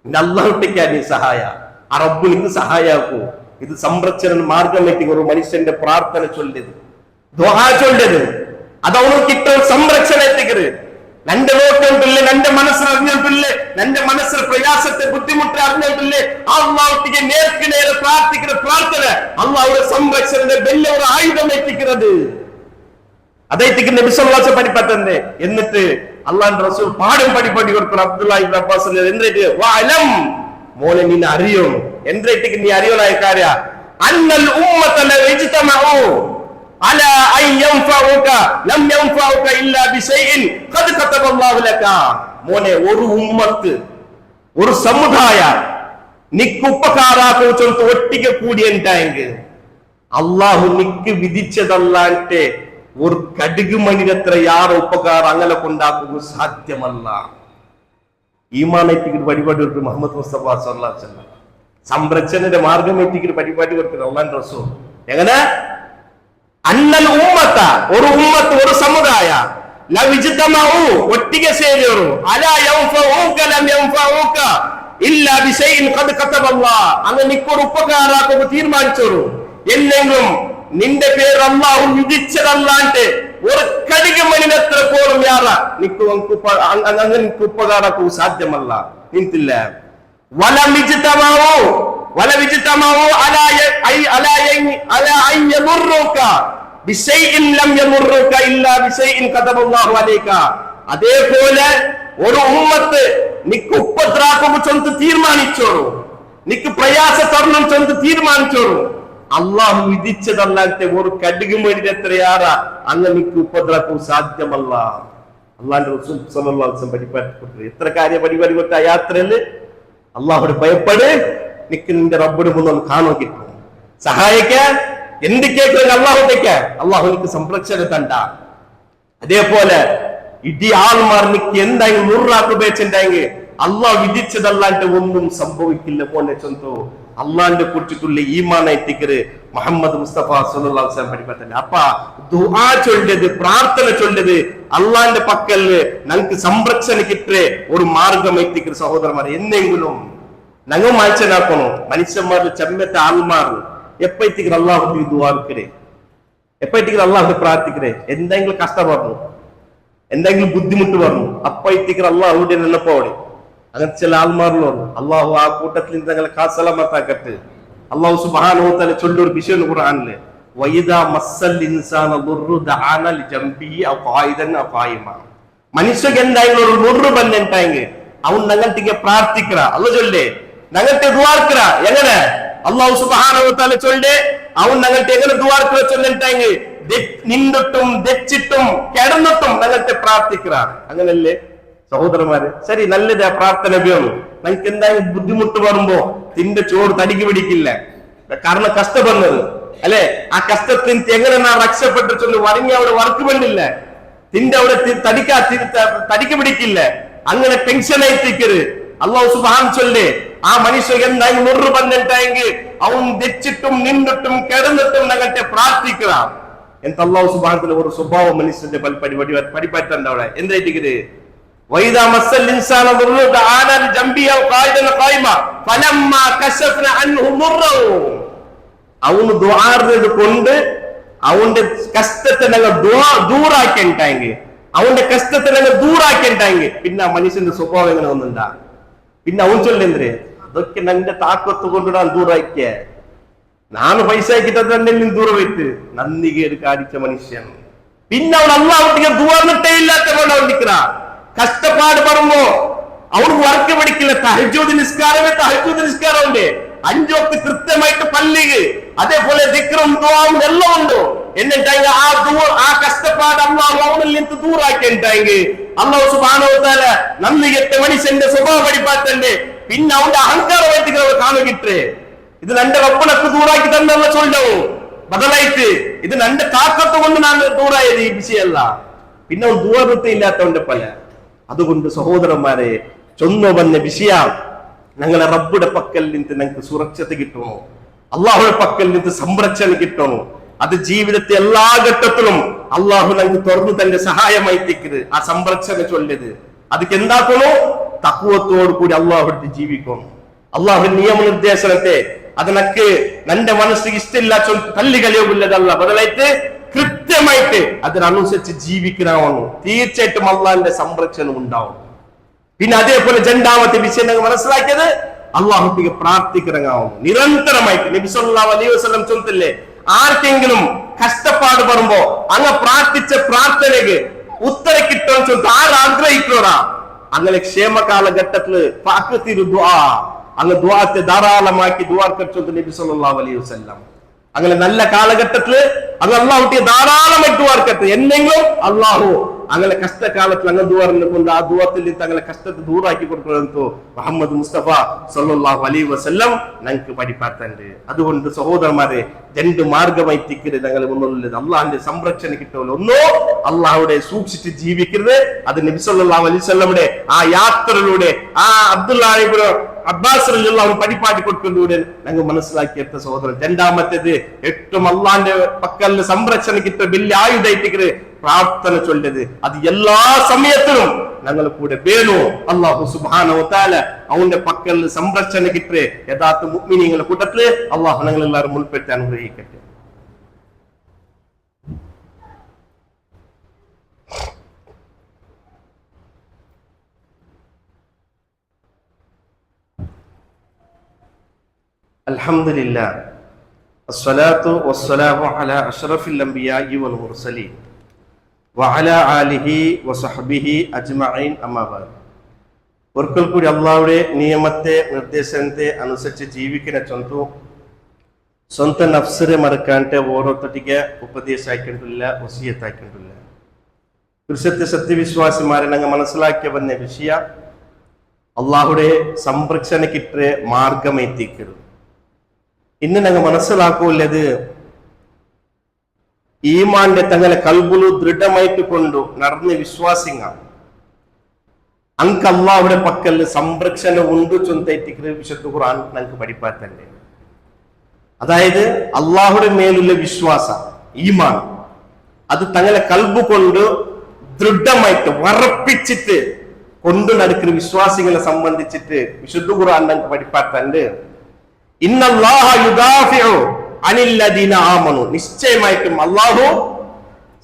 നിന്റെ അള്ളാഹുട്ടേക്കാ നീ സഹായ. ആ റബ്ബ് നിനക്ക് സഹായാക്കൂ. ഇത് സംരക്ഷണ മാർഗമെത്തി ഒരു മനുഷ്യന്റെ പ്രാർത്ഥന ചൊല്ലിയത്, ദുആ ചൊല്ലിയത്, അത് അവന് കിട്ടുന്ന സംരക്ഷണ എത്തിക്കരുത്. നന്റെ നോക്കിയിട്ടില്ലേ, നന്റെ മനസ്സിൽ അറിഞ്ഞിട്ടില്ലേ, നന്റെ മനസ്സിൽ പ്രയാസത്തെ ബുദ്ധിമുട്ട് അറിഞ്ഞിട്ടില്ലേ, അള്ളാഹുക്ക് നേർക്ക് നേരെ പ്രാർത്ഥിക്കുന്ന പ്രാർത്ഥന അള്ളാഹുടെ സംരക്ഷണന്റെ വലിയ ഒരു ആയുധം എത്തിക്കുന്നത്. അതായിട്ട് നബി സല്ലല്ലാഹു അലൈഹി വസല്ലം പഠിപ്പത്തന്നെ. എന്നിട്ട് അള്ളാഹുവിന്റെ റസൂൽ പാടും പഠിപ്പാടി കൊടുക്കണം. അബ്ദുല്ലാ ഇബ്നു അബ്ബാസ് എന്നിട്ട് വഅലം, മോനെ നീ അറിയോ, എന്നിട്ട് നീ അറിയണായ കാര്യ അന്നൽ ഉമ്മത ലഇജ്തമഉ അലാ അൻ യൻഫഉക ലം യൻഫഉക ഇല്ലാ ബിശൈഇൻ ഖദ് കതബല്ലാഹു ലക. മോനെ ഒരു ഉമ്മത്ത്, ഒരു സമുദായ നിക്ക് ഉപകാരാക്കു ഒട്ടിക്ക് കൂടിയുണ്ടായെങ്കിൽ അള്ളാഹു നിക്ക് വിധിച്ചതല്ലാണ്ട് ഒരു കടുക് മണിരത്ര യാർ ഉപകാരം അങ്ങനെ കൊണ്ടാക്കുക സാധ്യമല്ല. ഈമാൻ എത്തിക്കിട്ട് പരിപാടി കൊടുക്കും മുഹമ്മദ് മുസ്തഫ സല്ലല്ലാഹു അലൈഹി വസല്ലം. സംരക്ഷണന്റെ മാർഗം എത്തിക്കിട്ട് പരിപാടി കൊടുക്കുന്നത് അള്ളാഹുവിന്റെ റസൂൽ. എങ്ങനെ? അന്നൽ ഉമ്മത്ത, ഒരു ഉമ്മത്ത്, ഒരു സമുദായ ലവിജ്തമഉ ഒട്ടിಗೆ ಸೇರಿದರು അലാ യൻഫഉക ലം യൻഫഉക ഇല്ലാ ബിശൈഇൻ ഖദ് കതബല്ലാഹ്. അങ്ങനെ നിക്കൊരു ഉപകാരാക്കുക തീരുമാനിച്ചോರು എന്നെങ്കിലും നിന്റെ പേര് അള്ളാഹു വിധിച്ചതല്ലാണ്ട് ഒരു കടുക് മണിനത്ര പോലും യാറ നിക്ക് ഉപകാരക്കൂ സാധ്യമല്ല. നിന്തില്ല അതേപോലെ ഒരു ഉമ്മത്ത് നിക്ക് ഉപദ്രാക്കുക ചൊന്ത് തീരുമാനിച്ചോളൂ, നിക്ക് പ്രയാസ തരണം ചൊന്ത് തീരുമാനിച്ചോളൂ, അള്ളാഹു വിധിച്ചതല്ലാത്ത ഒരു കടുക് മണിന്റെ എത്രയാറാ അങ്ങനെ നിക്ക് ഉപദ്രാക്കൂ സാധ്യമല്ല. അള്ളാഹുന്റെ റസൂൽ സല്ലല്ലാഹു അലൈഹി വസല്ലം പരിപാടി എത്ര കാര്യം പരിപാടി കൊടുത്ത ആ യാത്രയില് അള്ളാഹുടെ ഭയപ്പെട്, നിക്ക് നിന്റെ റബ്ബിന് മുന്നോട്ട് കാണാൻ കിട്ടും. സഹായിക്കാൻ എന്ത് കേൾക്കുന്നത് അള്ളാഹുട്ടേക്ക്, അള്ളാഹു നിക്ക് സംരക്ഷണ തണ്ട. അതേപോലെ ഇടി ആൾമാർ നിക്ക് എന്തായാലും നൂറാക്ക് ഉപയോഗിച്ചിട്ടുണ്ടെങ്കിൽ അള്ളാഹു വിധിച്ചതല്ലാണ്ട് ഒന്നും സംഭവിക്കില്ല പോലെ ചൊന്തോ. അള്ളാന്റെ കുറിച്ചിട്ടുള്ള ഈമാൻ എത്തിക്കര് മുഹമ്മദ് മുസ്തഫ സല്ലല്ലാഹു അലൈഹി വസല്ലം പഠിപ്പത്തന്നെ. അപ്പ ദുആ ചൊല്ലത്, പ്രാർത്ഥന ചൊല്ലത് അള്ളാന്റെ പക്കല് ഞങ്ങൾക്ക് സംരക്ഷണ കിട്ടേ ഒരു മാർഗം എത്തിക്കര് സഹോദരന്മാരെ. എന്നെങ്കിലും ഞങ്ങൾ മനസ്സിലാക്കണോ, മനുഷ്യന്മാരിൽ ചെമ്മത്തെ ആൾമാർ എപ്പോഴത്തേക്ക് അള്ളാഹു ദുആക്കരേ, എപ്പോഴത്തേക്ക് അള്ളാഹു പ്രാർത്ഥിക്കരേ, എന്തെങ്കിലും കഷ്ടപ്പെടുന്നു, എന്തെങ്കിലും ബുദ്ധിമുട്ട് പറഞ്ഞു, അപ്പോഴത്തേക്ക് അള്ളാഹുടെ നിന്നപ്പോടെ അങ്ങനത്തെ ചില ആൾമാരിലോ അള്ളാഹു ആ കൂട്ടത്തിൽ നിന്ന് ഞങ്ങളെ കാസലമത്താക്കട്ട്. അള്ളാഹു സുബ്ഹാനഹു വ തആല ചൊല്ലൊരു വിഷയം ഖുർആനില്, വഇദാ മസ്സൽ ഇൻസാന ദുർറു ദഅന ലിജംബിഹി ഔ ഖായിദൻ ഔ ഖായിമ. മനുഷ്യക്ക് എന്തായാലും ഒരു ദുർറ് ബന്ധണ്ടായെങ്കിൽ അവൻ ഞങ്ങൾക്ക് പ്രാർത്ഥിക്കറ, അല്ല ചൊല്ലേ ഞങ്ങൾക്ക് ദുആർക്കറ. എങ്ങനെ അള്ളാഹു സുബ്ഹാനഹു വ തആല ചൊല്ലേ അവൻ ഞങ്ങൾക്ക് എങ്ങനെ ദുആർക്കറ ചൊല്ലിട്ടായെങ്കിൽ നിന്നിട്ടും വെച്ചിട്ടും കിടന്നിട്ടും ഞങ്ങൾക്ക് പ്രാർത്ഥിക്കറ. അങ്ങനല്ലേ സഹോദരന്മാര്? ശരി, നല്ലതാ പ്രാർത്ഥന വേണം. ഞങ്ങൾക്ക് എന്തായാലും ബുദ്ധിമുട്ട് വരുമ്പോ തിന്റെ ചോറ് തടിക്ക് പിടിക്കില്ല, കാരണം കഷ്ടപ്പെടുന്നത് അല്ലെ. ആ കഷ്ടത്തിന് എങ്ങനെ നാ രക്ഷപ്പെട്ടു ചൊല്ലു വരങ്ങി അവിടെ വർക്ക് വേണ്ടില്ല, തിന്റെ അവിടെ തടിക്ക് പിടിക്കില്ല. അങ്ങനെ ടെൻഷൻ ആയിത്തിക്കരുത്. അള്ളാഹു സുബ്ഹാൻ ചൊല്ലേ ആ മനുഷ്യൻ എന്തായാലും മുറു ബന്ധണ്ടായെങ്കിൽ അവൻ വെച്ചിട്ടും നിന്നിട്ടും കിടന്നിട്ടും ഞങ്ങൾക്ക് പ്രാർത്ഥിക്കുക. എന്ത് അള്ളാഹു സുബ്ഹാൻ ഒരു സ്വഭാവം മനുഷ്യന്റെ പഠിപ്പറ്റണ്ട അവിടെ എന്തായിട്ടിക്കരുത്. وإذا مس الإنسان ضر دعانا لجنبه أو قاعدا أو قائما فلما كشفنا عنه ضره. അവന് ദുആർന്നത് കൊണ്ട് അവന്റെ കഷ്ടത്തെ ഞങ്ങൾ ദൂറാക്കിണ്ടായെങ്കിൽ, അവന്റെ കഷ്ടത്തെ ഞങ്ങൾ ദൂറാക്കിണ്ടായെങ്കിൽ പിന്നെ ആ മനുഷ്യന്റെ സ്വഭാവം എങ്ങനെ ഒന്നുണ്ടാ. പിന്നെ അവൻ ചൊല്ലേന്ദ്രേ അതൊക്കെ നന്റെ താക്കത്ത് കൊണ്ട് ഞാൻ ദൂറാക്കിയ, ನಾನು ಪೈಸೆ ಹಾಕಿಟ್ಟೆ ದೂರ ಹೋಯ್ತು ನನ್ನಿಗೆ ಕಾಡಿച്ച ಮನುಷ್ಯ. പിന്നെ അവൻ അള്ളാഹുട്ടിಗೆ ദുആർന്നിട്ടേ ഇല്ലാത്തവൻ അവൻ നിൽക്കണ. കഷ്ടപ്പാട് പറയുമ്പോ അവർക്ക് വർക്ക് പഠിക്കില്ല. തഹജ്ജുദ് നിസ്കാരം ഉണ്ട്, 5 വക്ത് കൃത്യമായിട്ട് പള്ളിക്ക്, അതേപോലെ ദിക്റും ദുആവും എല്ലാം ഉണ്ട്. എന്നിട്ടായെങ്കിൽ ആ കഷ്ടപ്പാട് അള്ളാഹു അവനിൽ നിന്ന് ദൂറാക്കിണ്ടായെങ്കിൽ അള്ളാഹു സുബ്ഹാനഹു വ തആല നന്ദികെട്ട മനുഷ്യന്റെ സ്വഭാവം പഠിപ്പാത്തന്റെ പിന്നെ അവന്റെ അഹങ്കാരമായിട്ട് കാണുകിട്ടേ. ഇത് നന്റെ റബ്ബനക്ക് ദൂറാക്കി തന്നെ ചൊല്ലവും ബദലായിട്ട് ഇത് നന്റെ താക്കത്ത് കൊണ്ട് ഞാൻ ദൂറായത് ഈ വിഷയമല്ല. പിന്നെ അവൻ ദൂരത്തെ ഇല്ലാത്തവന്റെ പല. അതുകൊണ്ട് സഹോദരന്മാരെ ചൊന്നു വന്ന വിഷയ ഞങ്ങളെ റബ്ബുടെ പക്കൽ നിന്ന് ഞങ്ങൾക്ക് സുരക്ഷത കിട്ടണോ, അള്ളാഹുടെ പക്കൽ നിന്ന് സംരക്ഷണ കിട്ടണോ. അത് ജീവിതത്തെ എല്ലാ ഘട്ടത്തിലും അള്ളാഹു ഞങ്ങൾക്ക് തുറന്നു തന്റെ സഹായമായി തിക്കരുത്. ആ സംരക്ഷണ ചൊല്ലത് അതിക്ക് എന്താക്കണോ, തഖ്വത്തോടു കൂടി അള്ളാഹുടെ ജീവിക്കണം. അള്ളാഹു നിയമനിർദ്ദേശനത്തെ അതിനൊക്കെ നന്റെ മനസ്സിന് ഇഷ്ടമില്ല തല്ലികളിയുള്ളതല്ല, ബദലായിട്ട് കൃത്യമായിട്ട് അതിനനുസരിച്ച് ജീവിക്കണമാണോ. തീർച്ചയായിട്ടും അള്ളാഹിന്റെ സംരക്ഷണം ഉണ്ടാവും. പിന്നെ അതേപോലെ രണ്ടാമത്തെ വിഷയം ഞങ്ങൾ മനസ്സിലാക്കിയത് അള്ളാഹുട്ടിക്ക് പ്രാർത്ഥിക്കണമാവും നിരന്തരമായിട്ട്. നബി സല്ലല്ലാഹു അലൈഹി വസല്ലം ചൊല്ലില്ലേ, ആർക്കെങ്കിലും കഷ്ടപ്പാട് വരുമ്പോ അങ്ങ് പ്രാർത്ഥിച്ച പ്രാർത്ഥനയ്ക്ക് ഉത്തരം കിട്ടുമെന്ന് ചൊല്ലി ആര് ആഗ്രഹിക്കണോടാ അങ്ങനെ ക്ഷേമ കാലഘട്ടത്തില് അങ്ങ് ദുആത്തെ ധാരാളമാക്കി ദുആർക്കു നബി സല്ലല്ലാഹു അലൈഹി വസല്ലം. അങ്ങനെ നല്ല കാലഘട്ടത്തില് അങ്ങ് അള്ളാഹുട്ടിയെ ധാരാളമായിട്ട് ദുആർക്കത്ത്. എന്തെങ്കിലും അള്ളാഹു അങ്ങനെ കഷ്ടകാലത്തിൽ അങ്ങ് ദുആറിനെ കൊണ്ട് ആ ദുആത്തിൽ തങ്ങളെ കഷ്ടത്തെ ദൂറാക്കി കൊടുക്കണമെന്നോ മുഹമ്മദ് മുസ്തഫ സല്ലല്ലാഹു അലൈഹി വസല്ലം ഞങ്ങൾക്ക് പഠിപ്പാത്തുണ്ട്. അതുകൊണ്ട് സഹോദരന്മാരെ രണ്ട് മാർഗമായി തിക്കരുത് ഞങ്ങൾ മുന്നുള്ളത്. അള്ളാഹിന്റെ സംരക്ഷണ കിട്ടുമല്ലോ. ഒന്നോ അള്ളാഹുടെ സൂക്ഷിച്ച് ജീവിക്കരുത്. അത് നബി സല്ലല്ലാഹു അലൈഹി വസല്ലമയുടെ ആ യാത്രയിലൂടെ ആ അബ്ദുല്ലാഹ് ഇബ്നു അബ്ബാസ് റളിയല്ലാഹു അൻഹു പഠിപ്പാട്ടി കൊടുക്കുന്നതിലൂടെ ഞങ്ങൾ മനസ്സിലാക്കിയെടുത്ത സഹോദരൻ. രണ്ടാമത്തേത് ഏറ്റവും അള്ളാഹിന്റെ പക്കലിന് സംരക്ഷണ കിട്ടുന്ന വലിയ ആയുധമായിട്ട് പ്രാർത്ഥന ചൊല്ലത്. അത് എല്ലാ സമയത്തിലും ഞങ്ങൾ കൂടെ വേണോ. അല്ലാഹു സുബ്ഹാനഹു വ തആല അവന്റെ പക്കലിന് സംരക്ഷണ കിട്ടേ യഥാർത്ഥ മുഅ്മിനീങ്ങളുടെ കൂട്ടത്തില് അള്ളാഹു ഞങ്ങൾ എല്ലാവരും ഉൾപ്പെടുത്തി അനുഗ്രഹിക്കട്ടെ. അൽഹംദുലില്ലാഹ് വസ്സലാത്തു വസ്സലാമു അലാ അഷ്റഫിൽ അംബിയാഇ വൽ മുർസലീൻ വഅലാ ആലിഹി വസഹ്ബിഹി അജ്മഈൻ അമ്മാ ബഅദ്. ഒരിക്കൽ കൂടി അള്ളാഹുടെ നിയമത്തെ നിർദ്ദേശത്തെ അനുസരിച്ച് ജീവിക്കുന്ന ಸ್ವಂತ ನಫ್ಸರೆ ಮರಕಂಟೆ ಓರೋತ್ತಟಿಗೆ ಉಪದೇಶ ಆಯ್ಕೊಂಡಿಲ್ಲ, ವಸಿಯತ್ ಆಯ್ಕೊಂಡಿಲ್ಲ. ಕೃಷತ್ಯ ಸತ್ಯವಿಶ್ವಾಸಿಮಾರೆ ನಂಗೆ മനസ്സിലാക്കിയ ಬಂದ ವಿಷಯ ಅಲ್ಲಾಹುಡೆ ಸಂರಕ್ಷಣೆಗಿಟ್ಟರೆ ಮಾರ್ಗಮೈತಿಕ್ಕರು. ഇന്ന് ഞങ്ങൾ മനസ്സിലാക്കുള്ളത് ഈമാന്റെ തങ്ങളെ കൽബുലു ദൃഢമായിട്ട് കൊണ്ടു നടന്ന വിശ്വാസിങ്ങ അങ്ക് അള്ളാഹുടെ പക്കല് സംരക്ഷണ ഉണ്ട് ചൊന്തൈറ്റിക്കറ് വിശുദ്ധ ഖുർആൻ ഞങ്ങൾക്ക് പഠിപ്പാത്തന്നെ. അതായത് അള്ളാഹുടെ മേലുള്ള വിശ്വാസം, ഈമാൻ, അത് തങ്ങളെ കൽബ് കൊണ്ട് ദൃഢമായിട്ട് ഉറപ്പിച്ചിട്ട് കൊണ്ടു നടക്കുന്ന വിശ്വാസികളെ സംബന്ധിച്ചിട്ട് വിശുദ്ധ ഖുർആൻ നമുക്ക് പഠിപ്പാട്ടുണ്ട്. ഇന്നല്ലാഹ യുദാഫിഉ അനില്ലദീന ആമനു, നിശ്ചയമായിട്ടും അള്ളാഹു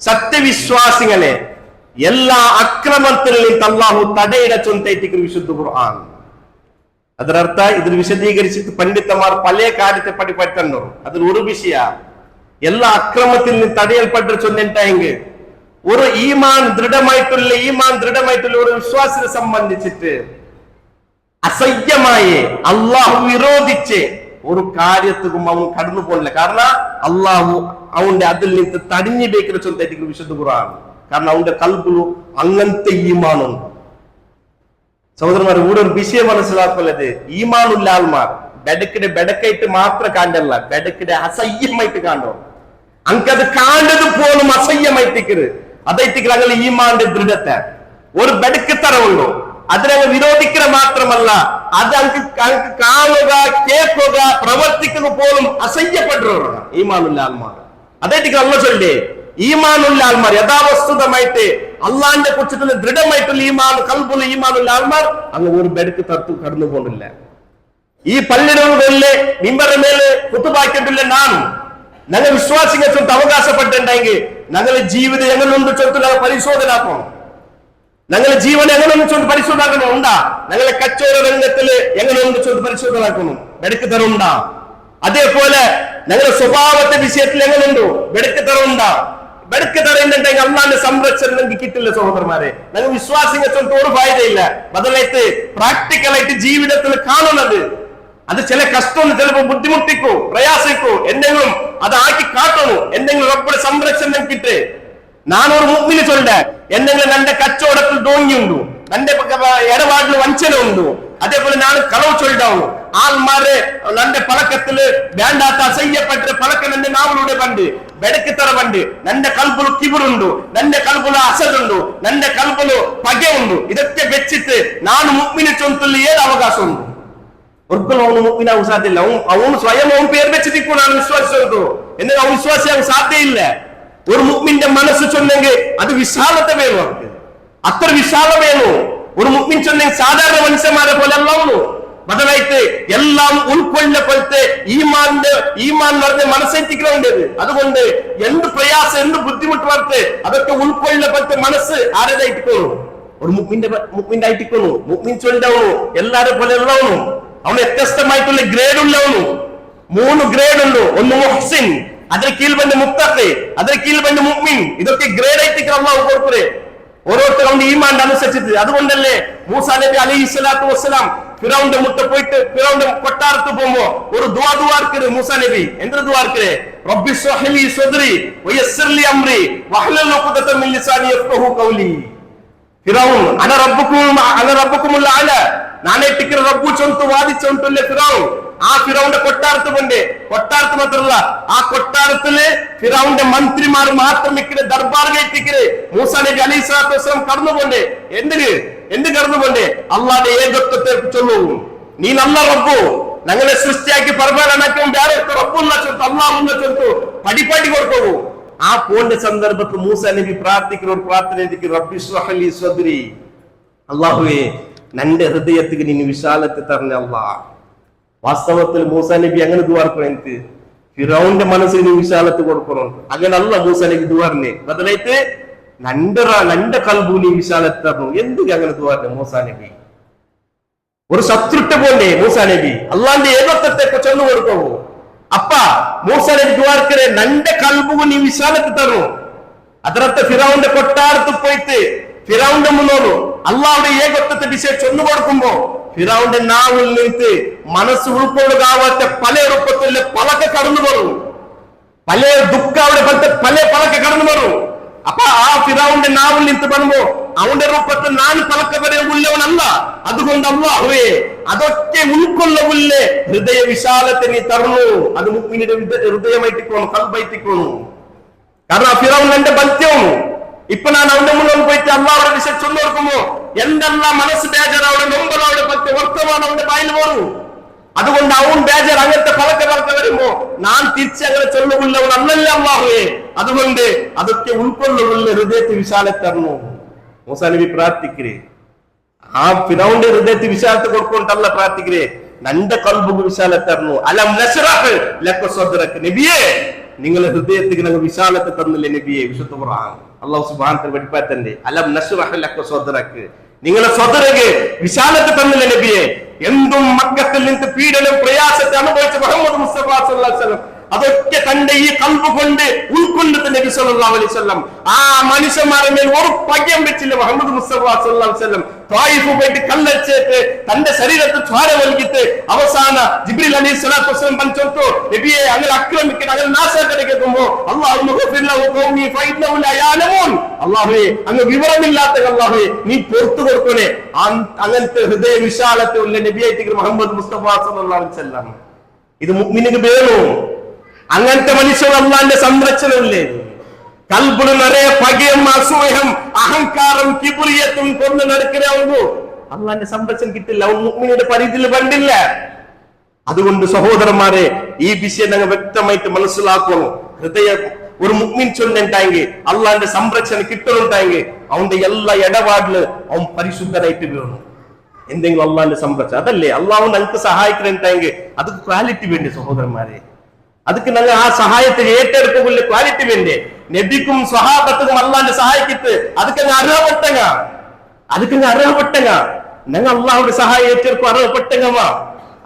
സത്യവിശ്വാസികളെ എല്ലാ അക്രമത്തിൽ നിന്ന് അള്ളാഹു തടയിട ചൊന്തേറ്റിക്കുന്ന വിശുദ്ധ ഖുർആൻ. അതിനർത്ഥ ഇതിൽ വിശദീകരിച്ചിട്ട് പണ്ഡിതന്മാർ പല കാര്യത്തെ പഠിപ്പറ്റുന്നു. അതിൽ ഒരു വിഷയ എല്ലാ അക്രമത്തിൽ നിന്ന് തടയൽപ്പെട്ട ചൊന്നിട്ടെങ്കിൽ ഒരു ഈമാൻ ദൃഢമായിട്ടുള്ള ഒരു വിശ്വാസിനെ സംബന്ധിച്ചിട്ട് അസഹ്യമായി അള്ളാഹു വിരോധിച്ച് ഒരു കാര്യത്തിനും അവൻ കടന്നു പോകില്ല. കാരണം അള്ളാഹു അവന്റെ അതിൽ നിന്ന് തടിഞ്ഞു ബേക്കുന്ന ചൊന്തേറ്റിക്കുന്ന വിശുദ്ധ ഖുർആൻ. കാരണം അവന്റെ കൽബിലും അങ്ങനത്തെ ഈമാനുണ്ട്. സഹോദരന്മാർ, ഇവിടെ ഒരു വിഷയം മനസ്സിലാക്കുന്നത്, ഈമാനുള്ള ആൾമാർ ബെടക്കായിട്ട് മാത്രം കാണ്ടല്ല, ബെടക്കിടെ അസഹ്യമായിട്ട് കാണ്ടോ. അങ്കത് കാണ്ടത് പോലും അസഹ്യമായിട്ടിക്കരുത്. അതായിട്ടിക്കൽ അങ്ങനെ ഈമാന്റെ ദൃഢത്തെ ഒരു ബെടക്ക് തരവുള്ളൂ. അതിനെ വിരോധിക്കുക മാത്രമല്ല, അത് അങ്ങ് കാണുക, കേൾക്കുക, പ്രവർത്തിക്കുക പോലും അസഹ്യപ്പെട്ടവരാണ് ഈമാനുള്ള ആൾമാർ. അതായിട്ടിക്കൽ അല്ല ചൊല്ലേ, ഈമാനുള്ള ആൾമാർ യഥാവസ്തുതമായിട്ട് അള്ളാന്റെ കുറിച്ചിട്ടുള്ള ദൃഢമായിട്ടുള്ള ഈമാൻ, കൽബുള്ള ഈമാനുള്ള ആൾമാർ അങ്ങ് ഒരു ബെടക്ക് തർത്തു കടന്നു പോകുന്നില്ല. ഈ പള്ളികളിലെ മിമ്പറിന്റെ മേലെ കുത്തുപാക്കിട്ടില്ല. ഞങ്ങൾ വിശ്വാസികൾ ചൊത്ത് അവകാശപ്പെട്ടിട്ടുണ്ടെങ്കിൽ ഞങ്ങളുടെ ജീവിതം എങ്ങനെയുണ്ട് ചൊത്ത് പരിശോധനാക്കണം. ഞങ്ങളുടെ ജീവൻ എങ്ങനെയൊന്ന് ചൊന്ന് പരിശോധന ഉണ്ടാ. ഞങ്ങളെ കച്ചവട രംഗത്തില് എങ്ങനെയൊന്ന് ചൊന്ന് പരിശോധനാക്കണം, ബെടക്ക് തരമുണ്ടാ. അതേപോലെ ഞങ്ങളുടെ സ്വഭാവത്തെ വിഷയത്തിൽ എങ്ങനെയുണ്ടോ ബെടക്ക് തരമുണ്ടാ. ബെടക്ക് തരുന്നുണ്ടെങ്കിൽ അള്ളാന്റെ സംരക്ഷണം നിങ്ങൾക്ക് കിട്ടില്ല. സഹോദരന്മാരെ, ഞങ്ങൾ വിശ്വാസികൾ ചൊത്ത് ഒരു ഫായതയില്ല. ബദലായിട്ട് പ്രാക്ടിക്കലായിട്ട് ജീവിതത്തിൽ കാണുന്നത് അത് ചില കഷ്ടം, ചിലപ്പോൾ ബുദ്ധിമുട്ടിക്കോ, പ്രയാസിക്കോ, എന്തെങ്കിലും അത് ആക്കി കാട്ടണോ, എന്തെങ്കിലും റബ്ബിന്റെ സംരക്ഷണം കിട്ടേ. നാനൊരു മുഗ്മിന് ചൊല്ല, എന്തെങ്കിലും നന്റെ കച്ചവടത്തിൽ ഡോങ്ങിയുണ്ടു, നന്റെ ഇടപാടിൽ വഞ്ചന ഉണ്ടു, അതേപോലെ ഞാൻ കളവ് ചൊല്ലാവുന്നു. ആൾമാരെ നന്റെ പഴക്കത്തില് വേണ്ടാത്ത അസഹ്യപ്പെട്ട പഴക്കം എന്റെ നാവിലൂടെ കണ്ട് ബെടക്ക് തറ കണ്ട് നന്റെ കൽബുല് കിബറുണ്ടു, നന്റെ കൽബുല് അസദുണ്ടു, നന്റെ കൽബുല് പകയുണ്ടു. ഇതൊക്കെ വെച്ചിട്ട് ഞാൻ മുഗ്മിന് ചൊല്ലുന്ന ഏത് അവകാശമുണ്ട്? ഒരിക്കലും അവന് മുഗ്മിനാവും സാധ്യമില്ല. അവന് സ്വയം അവൻ പേര് വെച്ചിരിക്കൂടാണ് വിശ്വാസിച്ചു. എന്നാൽ അവൻ വിശ്വാസിയാവും സാധ്യയില്ല. ഒരു മുഗ്മിന്റെ മനസ്സ് ചൊല്ലെങ്കിൽ അത് വിശാലത്തെ വേണു, അവർക്ക് അത്ര വിശാല വേണു. ഒരു മുഗ്മിൻ ചൊല്ലെങ്കിൽ സാധാരണ മനുഷ്യന്മാരെ പോലെ അല്ലാവുന്നു. ബദലായിട്ട് എല്ലാം ഉൾക്കൊള്ളപ്പോഴത്തെ ഈമാൻ പറഞ്ഞ മനസ്സെത്തിക്കണേണ്ടത്. അതുകൊണ്ട് എന്ത് പ്രയാസം, എന്ത് ബുദ്ധിമുട്ട് വരട്ടെ, അതൊക്കെ ഉൾക്കൊള്ളപ്പോഴത്തെ മനസ്സ് ആരേതായിട്ടിക്കോണു? ഒരു മുഗ്മിന്റെ ആയിട്ടിക്കോണു. മുഗ്മിൻ ചൊല്ലാവണു എല്ലാരെ പോലെ ഉള്ളവണു. അവന് വ്യത്യസ്തമായിട്ടുള്ള ഗ്രേഡ് ഉള്ളവണു. 3 ഗ്രേഡ് ഉള്ളു. ഒന്ന് മുഹ്സിൻ, അതിന് കീഴിൽ ബന്ധ മുത്തഖി, അതിന് കീഴിൽ ബന്ധ മുഅ്മിൻ. ഇതൊക്കെ ഗ്രേഡ് ആയിട്ട് അല്ലാഹു കൊടുക്കുറേ ഓരോരുത്തർ അവന്റെ ഈമാന്റെ അനുസരിച്ചിട്ട്. അതുകൊണ്ടല്ലേ മൂസാ നബി അലൈഹി സ്വലാത്തു വസ്സലാം ഫിറൗന്റെ മുട്ട പോയിട്ട് ഫിറൗന്റെ കൊട്ടാരത്ത് പോകുമ്പോ ഒരു ദുആർക്കര് മൂസാ നബി. എന്തൊരു ദുആർക്കര്? റബ്ബി ശ്റഹ് ലി സദ്രി വയസ്സിർ ലി അംരി വഹ്ലുൽ ഉഖ്ദത മിൻ ലിസാനി യഫ്ഖഹു ഖൗലി. ഫിറൗൻ അന റബ്ബുക്കുമുൽ അഅല, നാനേ ടിക്കർ റബ്ബു ചൊന്തു വാദിച്ചോണ്ടല്ലേ ഫിറൗൻ. ആ ഫിറൗന്റെ കൊട്ടാരത്ത് മാത്രമല്ല, ആ കൊട്ടാരത്തില് ഫിറൗന്റെ മന്ത്രിമാർ മാത്രം ഇക്കടെ ദർബാർ കയറ്റിക്കര് മൂസാ നബി അലൈഹി സ്വലാത്തു വസ്സലാം കടന്നുപോണ്ടേ. എന്ത് കടന്നുപോണ്ടേ? അള്ളാന്റെ ഏകത്വത്തെ ചൊല്ലൂ. നീ നല്ല റബ്ബു, ഞങ്ങളെ സൃഷ്ടിയാക്കി പരമാനാക്കും വേറെ റബ്ബുള്ള ചൊല്തു, അള്ളാഹുന്ന ചൊല്തു പടിപ്പാടി കൊടുക്കൂ. ആ പോണ്ട സന്ദർഭത്തിൽ മൂസാ നബി പ്രാർത്ഥിക്കുന്ന ഒരു പ്രാർത്ഥന, റബ്ബി ശ്റഹ് ലി സദ്രി, അള്ളാഹുവേ നന്റെ ഹൃദയത്തിക്ക് നീ വിശാലത്തെ തരണേ അല്ലാ. വാസ്തവത്തിൽ മൂസാ നബി അങ്ങനെ ദുആർക്കണം, എനിക്ക് ഫിറൗന്റെ മനസ്സിന് വിശാലത്ത് കൊടുക്കണം. അങ്ങനെ അല്ല മൂസാ നബി ദുആർന്നെ. ബദലായിട്ട് നന്റെ കൽബു നീ വിശാലത്ത് തരണം. എന്തിനാ അങ്ങനെ ദുആർന്നെ മൂസാ നബി? ഒരു ശത്രുട്ട പോണ്ടേ മൂസാ നബി? അള്ളാന്റെ ഏകത്വത്തെ ചൊല്ലു കൊടുക്കൂ. അപ്പ മൂസാ നബി ദുആർക്കരെ നന്റെ കൽബു നീ വിശാലത്ത് തരണം. അതിനകത്ത് ഫിറൗന്റെ കൊട്ടാരത്ത് പോയിട്ട് ഫിറൗന്റെ മുന്നോട്ട് അള്ളാഹുടെ ഏകത്വത്തെ വിഷയം ചൊന്നു കൊടുക്കുമ്പോ ഫിറൗന്റെ നാവിൽ നിന്ന് മനസ്സ് ഉൾക്കൊള്ളുകാവാത്ത പല രൂപത്തില് പലക്കെ കടന്നു വരും, പല ദുഃഖാവിടെ പല പലക്കെ കടന്നു വരും. അപ്പൊ ആ ഫിറൗന്റെ നാവിൽ നിന്ന് പറയുമ്പോ അവന്റെ രൂപത്തിൽ ഞാൻ പലക്ക വരെ ഉള്ളവനല്ല. അതുകൊണ്ട് അല്ലാഹുവേ അതൊക്കെ ഉൾക്കൊള്ളവില്ലേ ഹൃദയ വിശാലത്തെ നീ തരണു. അത് മുഅ്മിനിന്റെ ഹൃദയമായിട്ടിക്കോണം, കൽബായിട്ടിക്കോണം. കാരണം ഫിറൗൻ എന്റെ ബന്ധ്യവും. ഇപ്പൊ ഞാൻ അവന്റെ മുന്നിൽ പോയിട്ട് അള്ളാഹുടെ വിഷയം ചൊല്ലു കൊടുക്കുമ്പോ എന്തെല്ലാം മനസ്സ് ബേജാറവിടെ നൊമ്പലവിടെ പറ്റി വർത്തമാനം അവന്റെ ബായിൽ വരും. അതുകൊണ്ട് അവൻ ബേജർ അങ്ങനത്തെ പളക്കെ വരുമ്പോ നാം തിരിച്ചങ്ങനെ ചൊല്ലുള്ളവൻ അല്ലല്ല അല്ലാഹുവേ. അതുകൊണ്ട് അതൊക്കെ ഉൾക്കൊള്ളുള്ള ഹൃദയത്തെ വിശാലത്തറന്നു. മൂസാ നബി പ്രാർത്ഥിക്കരേ, ആ ഫിറൗന്റെ ഹൃദയത്തെ വിശാലത്ത് കൊടുക്കൊണ്ടല്ല പ്രാർത്ഥിക്കരേ, നന്റെ കൽബുക്ക് വിശാലത്തറന്നു. അലം നശ്റഹ് ലക സദ്റക. നബിയേ, നിങ്ങളെ ഹൃദയത്തിന് ഞങ്ങൾ വിശാലത്തെ തന്നില്ലേ നബിയെ. വിശുദ്ധ ഖുർആൻ അല്ലാഹു സുബ്ഹാനഹു വ തആല പഠിപ്പാത്തന്റെ അലം നശ്റഹ് ലക സദ്റക, നിങ്ങളെ സ്വതരക്ക് വിശാലത്തെ തന്നില്ലേ നബിയെ. എന്തും മക്കത്തിൽ നിന്ന് പീഡനം പ്രയാസത്തെ അനുഭവിച്ച മുഹമ്മദ് മുസ്തഫ സല്ലല്ലാഹു അലൈഹി വസല്ലം അതൊക്കെ തന്റെ ഈ കൽബ് കൊണ്ട് ഉൾക്കൊണ്ടിട്ട് നബി സല്ലല്ലാഹു അലൈഹി വസല്ലം ആ മനുഷ്യന്മാരുടെ മേൽ ഒരു പകയും വെച്ചില്ല. മുഹമ്മദ് മുസ്തഫ സല്ലല്ലാഹു അലൈഹി വസല്ലം ത്വായിഫ് പോയിട്ട് കല്ലെടുത്തിട്ട് തന്റെ ശരീരത്തിൽ ജ്വാല നൽകിയിട്ട് അവസാന ജിബ്രീൽ അലൈഹി സ്വലാത്തു വസ്സലാം പറഞ്ഞു, നബിയെ അങ്ങനെ ആക്രമിക്കണം, അങ്ങനെ നാശാക്കണ കേൾക്കുമ്പോ അല്ലാഹുവേ അങ്ങ് വിവരമില്ലാത്ത അല്ലാഹുവേ നീ പുറത്തു കൊടുക്കണേ. അങ്ങനത്തെ ഹൃദയ വിശാലത്തെ ഉള്ള നബിയായിട്ട് മുഹമ്മദ് മുസ്തഫ സല്ലല്ലാഹു അലൈഹി വസല്ലം. ഇത് മുഅ്മിനിന് വേണോ? അങ്ങനത്തെ മനുഷ്യർ അല്ലാഹുവിന്റെ സംരക്ഷണമില്ലേ? കൽബിന് നിറയെ പകയും അസൂയം അഹങ്കാരം കിബ്രിയത്തും കൊണ്ട് നടക്കുകയാവുന്നു, അല്ലാഹുവിന്റെ സംരക്ഷണം കിട്ടില്ല. മുഅ്മിനിന്റെ പരിധിയിൽ കണ്ടില്ല. അതുകൊണ്ട് സഹോദരന്മാരെ, ഈ വിഷയം ഞങ്ങൾ വ്യക്തമായിട്ട് മനസ്സിലാക്കണം. ഹൃദയം ഒരു മുഅ്മിൻ ചൊല്ലുണ്ടായെങ്കിൽ അല്ലാഹുവിന്റെ സംരക്ഷണം കിട്ടുന്നുണ്ടായെങ്കിൽ അവന്റെ എല്ലാ ഇടപാടില് അവൻ പരിശുദ്ധനായിട്ട് വീണു. എന്തെങ്കിലും അല്ലാഹുവിന്റെ സംരക്ഷണം അതല്ലേ അല്ലാഹു ഞങ്ങൾക്ക് സഹായിക്കുന്നുണ്ടായെങ്കിൽ അത് ക്വാളിറ്റി വേണ്ടി സഹോദരന്മാരെ. ಅದಕ್ಕೆ ನಂಗೆ ಆ ಸಹಾಯತೆ ഏറ്റെടുക്കുള്ള ക്വാളിറ്റി വേണ്ടേ. നബിക്കും സ്വഹാബത്തും അല്ലാഹുവിന്റെ സഹായിക്കിട്ട് ಅದಕ್ಕೆ അർഹപ്പെട്ടങ്ങ ഞങ്ങൾ അല്ലാഹുവിന്റെ സഹായം ഏറ്റെടുക്കും അർഹപ്പെട്ടങ്ങ.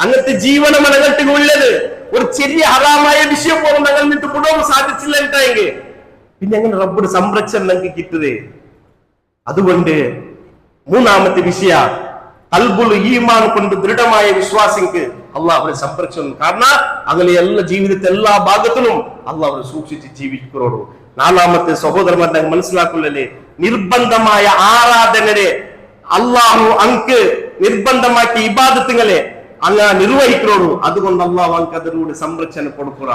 അങ്ങനത്തെ ജീവനമാണ് ഞങ്ങൾക്ക് ഉള്ളത്. ഒരു ചെറിയ ഹറാമായ വിഷയം പോലും ഞങ്ങൾ നിന്നിട്ട് വിടാൻ സാധിച്ചില്ല എന്നിട്ടെങ്കിൽ പിന്നെ എങ്ങനെ റബ്ബുടെ സംരക്ഷണം ഞങ്ങൾക്ക് കിട്ടുന്നത്? അതുകൊണ്ട് മൂന്നാമത്തെ വിഷയ കൽബുൽ ഈമാൻ കൊണ്ട് ദൃഢമായ വിശ്വാസിക്ക് അള്ളാഹുവിന്റെ സംരക്ഷണം. കാരണം അങ്ങനെ എല്ലാ ജീവിതത്തെ എല്ലാ ഭാഗത്തിലും അള്ളാഹുവിനെ സൂക്ഷിച്ച് ജീവിക്കുന്നോളൂ. നാലാമത്തെ സഹോദരന്മാരെ മനസ്സിലാക്കുള്ളല്ലേ, നിർബന്ധമായ ആരാധനരെ അള്ളാഹു അങ്ക് നിർബന്ധമാക്കി ഇബാദത്തുകളെ അങ്ങ് നിർവഹിക്കുന്നോളൂ. അതുകൊണ്ട് അള്ളാഹു അങ്ക് അതിലൂടെ സംരക്ഷണം കൊടുക്കുക.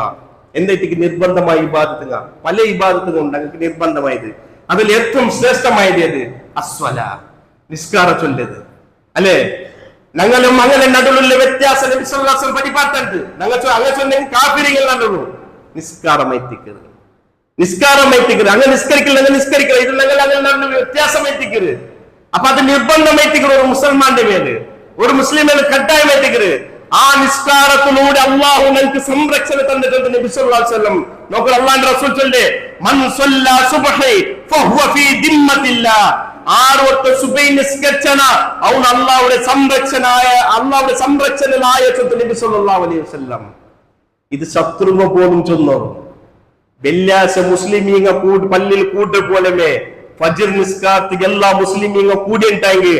എന്തായിട്ട് നിർബന്ധമായ ഇബാദത്തുക പല ഇബാദത്തുകളുണ്ട്. അങ്ങക്ക് നിർബന്ധമായത് അതിൽ ഏറ്റവും ശ്രേഷ്ഠമായത് ഏത്? അസ്വല, നിസ്കാര ചൊല്ലത് അല്ലെ. ഞങ്ങളും അങ്ങനെ നടുവിലുള്ള വ്യത്യാസം നബി സല്ലല്ലാഹു അലൈഹി വസല്ലം പഠിപ്പാട്ടുണ്ട്. ഞങ്ങൾ അങ്ങനെ ചൊല്ലെങ്കിൽ കാഫിരികൾ നടുള്ളൂ. നിസ്കാരമായിട്ടിക്കരുത് അങ്ങനെ നിസ്കരിക്കില്ല ഇത് ഞങ്ങൾ അങ്ങനെ വ്യത്യാസമായിട്ടിക്കരുത്. അപ്പൊ അത് നിർബന്ധമായിട്ടിക്കരുത്. ഒരു മുസൽമാന്റെ മേല് ഒരു മുസ്ലിമിന് കട്ടായമായിട്ടിക്കരുത്. ആ നിസ്കാരത്തിലൂടെ അള്ളാഹു ഞങ്ങൾക്ക് സംരക്ഷണം തന്നിട്ടുണ്ട്. നബി സല്ലല്ലാഹു അലൈഹി വസല്ലം നോക്കുക, അള്ളാഹുവിന്റെ റസൂൽ ചൊല്ലേ, മൻ സല്ലല്ലാ സുബ്ഹി ഫഹുവ ഫീ ദിമ്മത്തില്ലാഹ്. ആരോട്ട് സുബൈ നിസ്കരിച്ചന അവൻ അള്ളാഹുവിന്റെ സംരക്ഷണനായ നബി സല്ലല്ലാഹു അലൈഹി വസല്ലം. ഇത് ശത്രുവ പോലും ചൊന്നു. വെള്ളിയാഴ്ച മുസ്ലിമീങ്ങ പള്ളിയിൽ കൂട്ട് പോലമേ ഫജ്ർ നിസ്കാരത്തിൽ എല്ലാ മുസ്ലിമീങ്ങ കൂടിയുണ്ടായെങ്കിൽ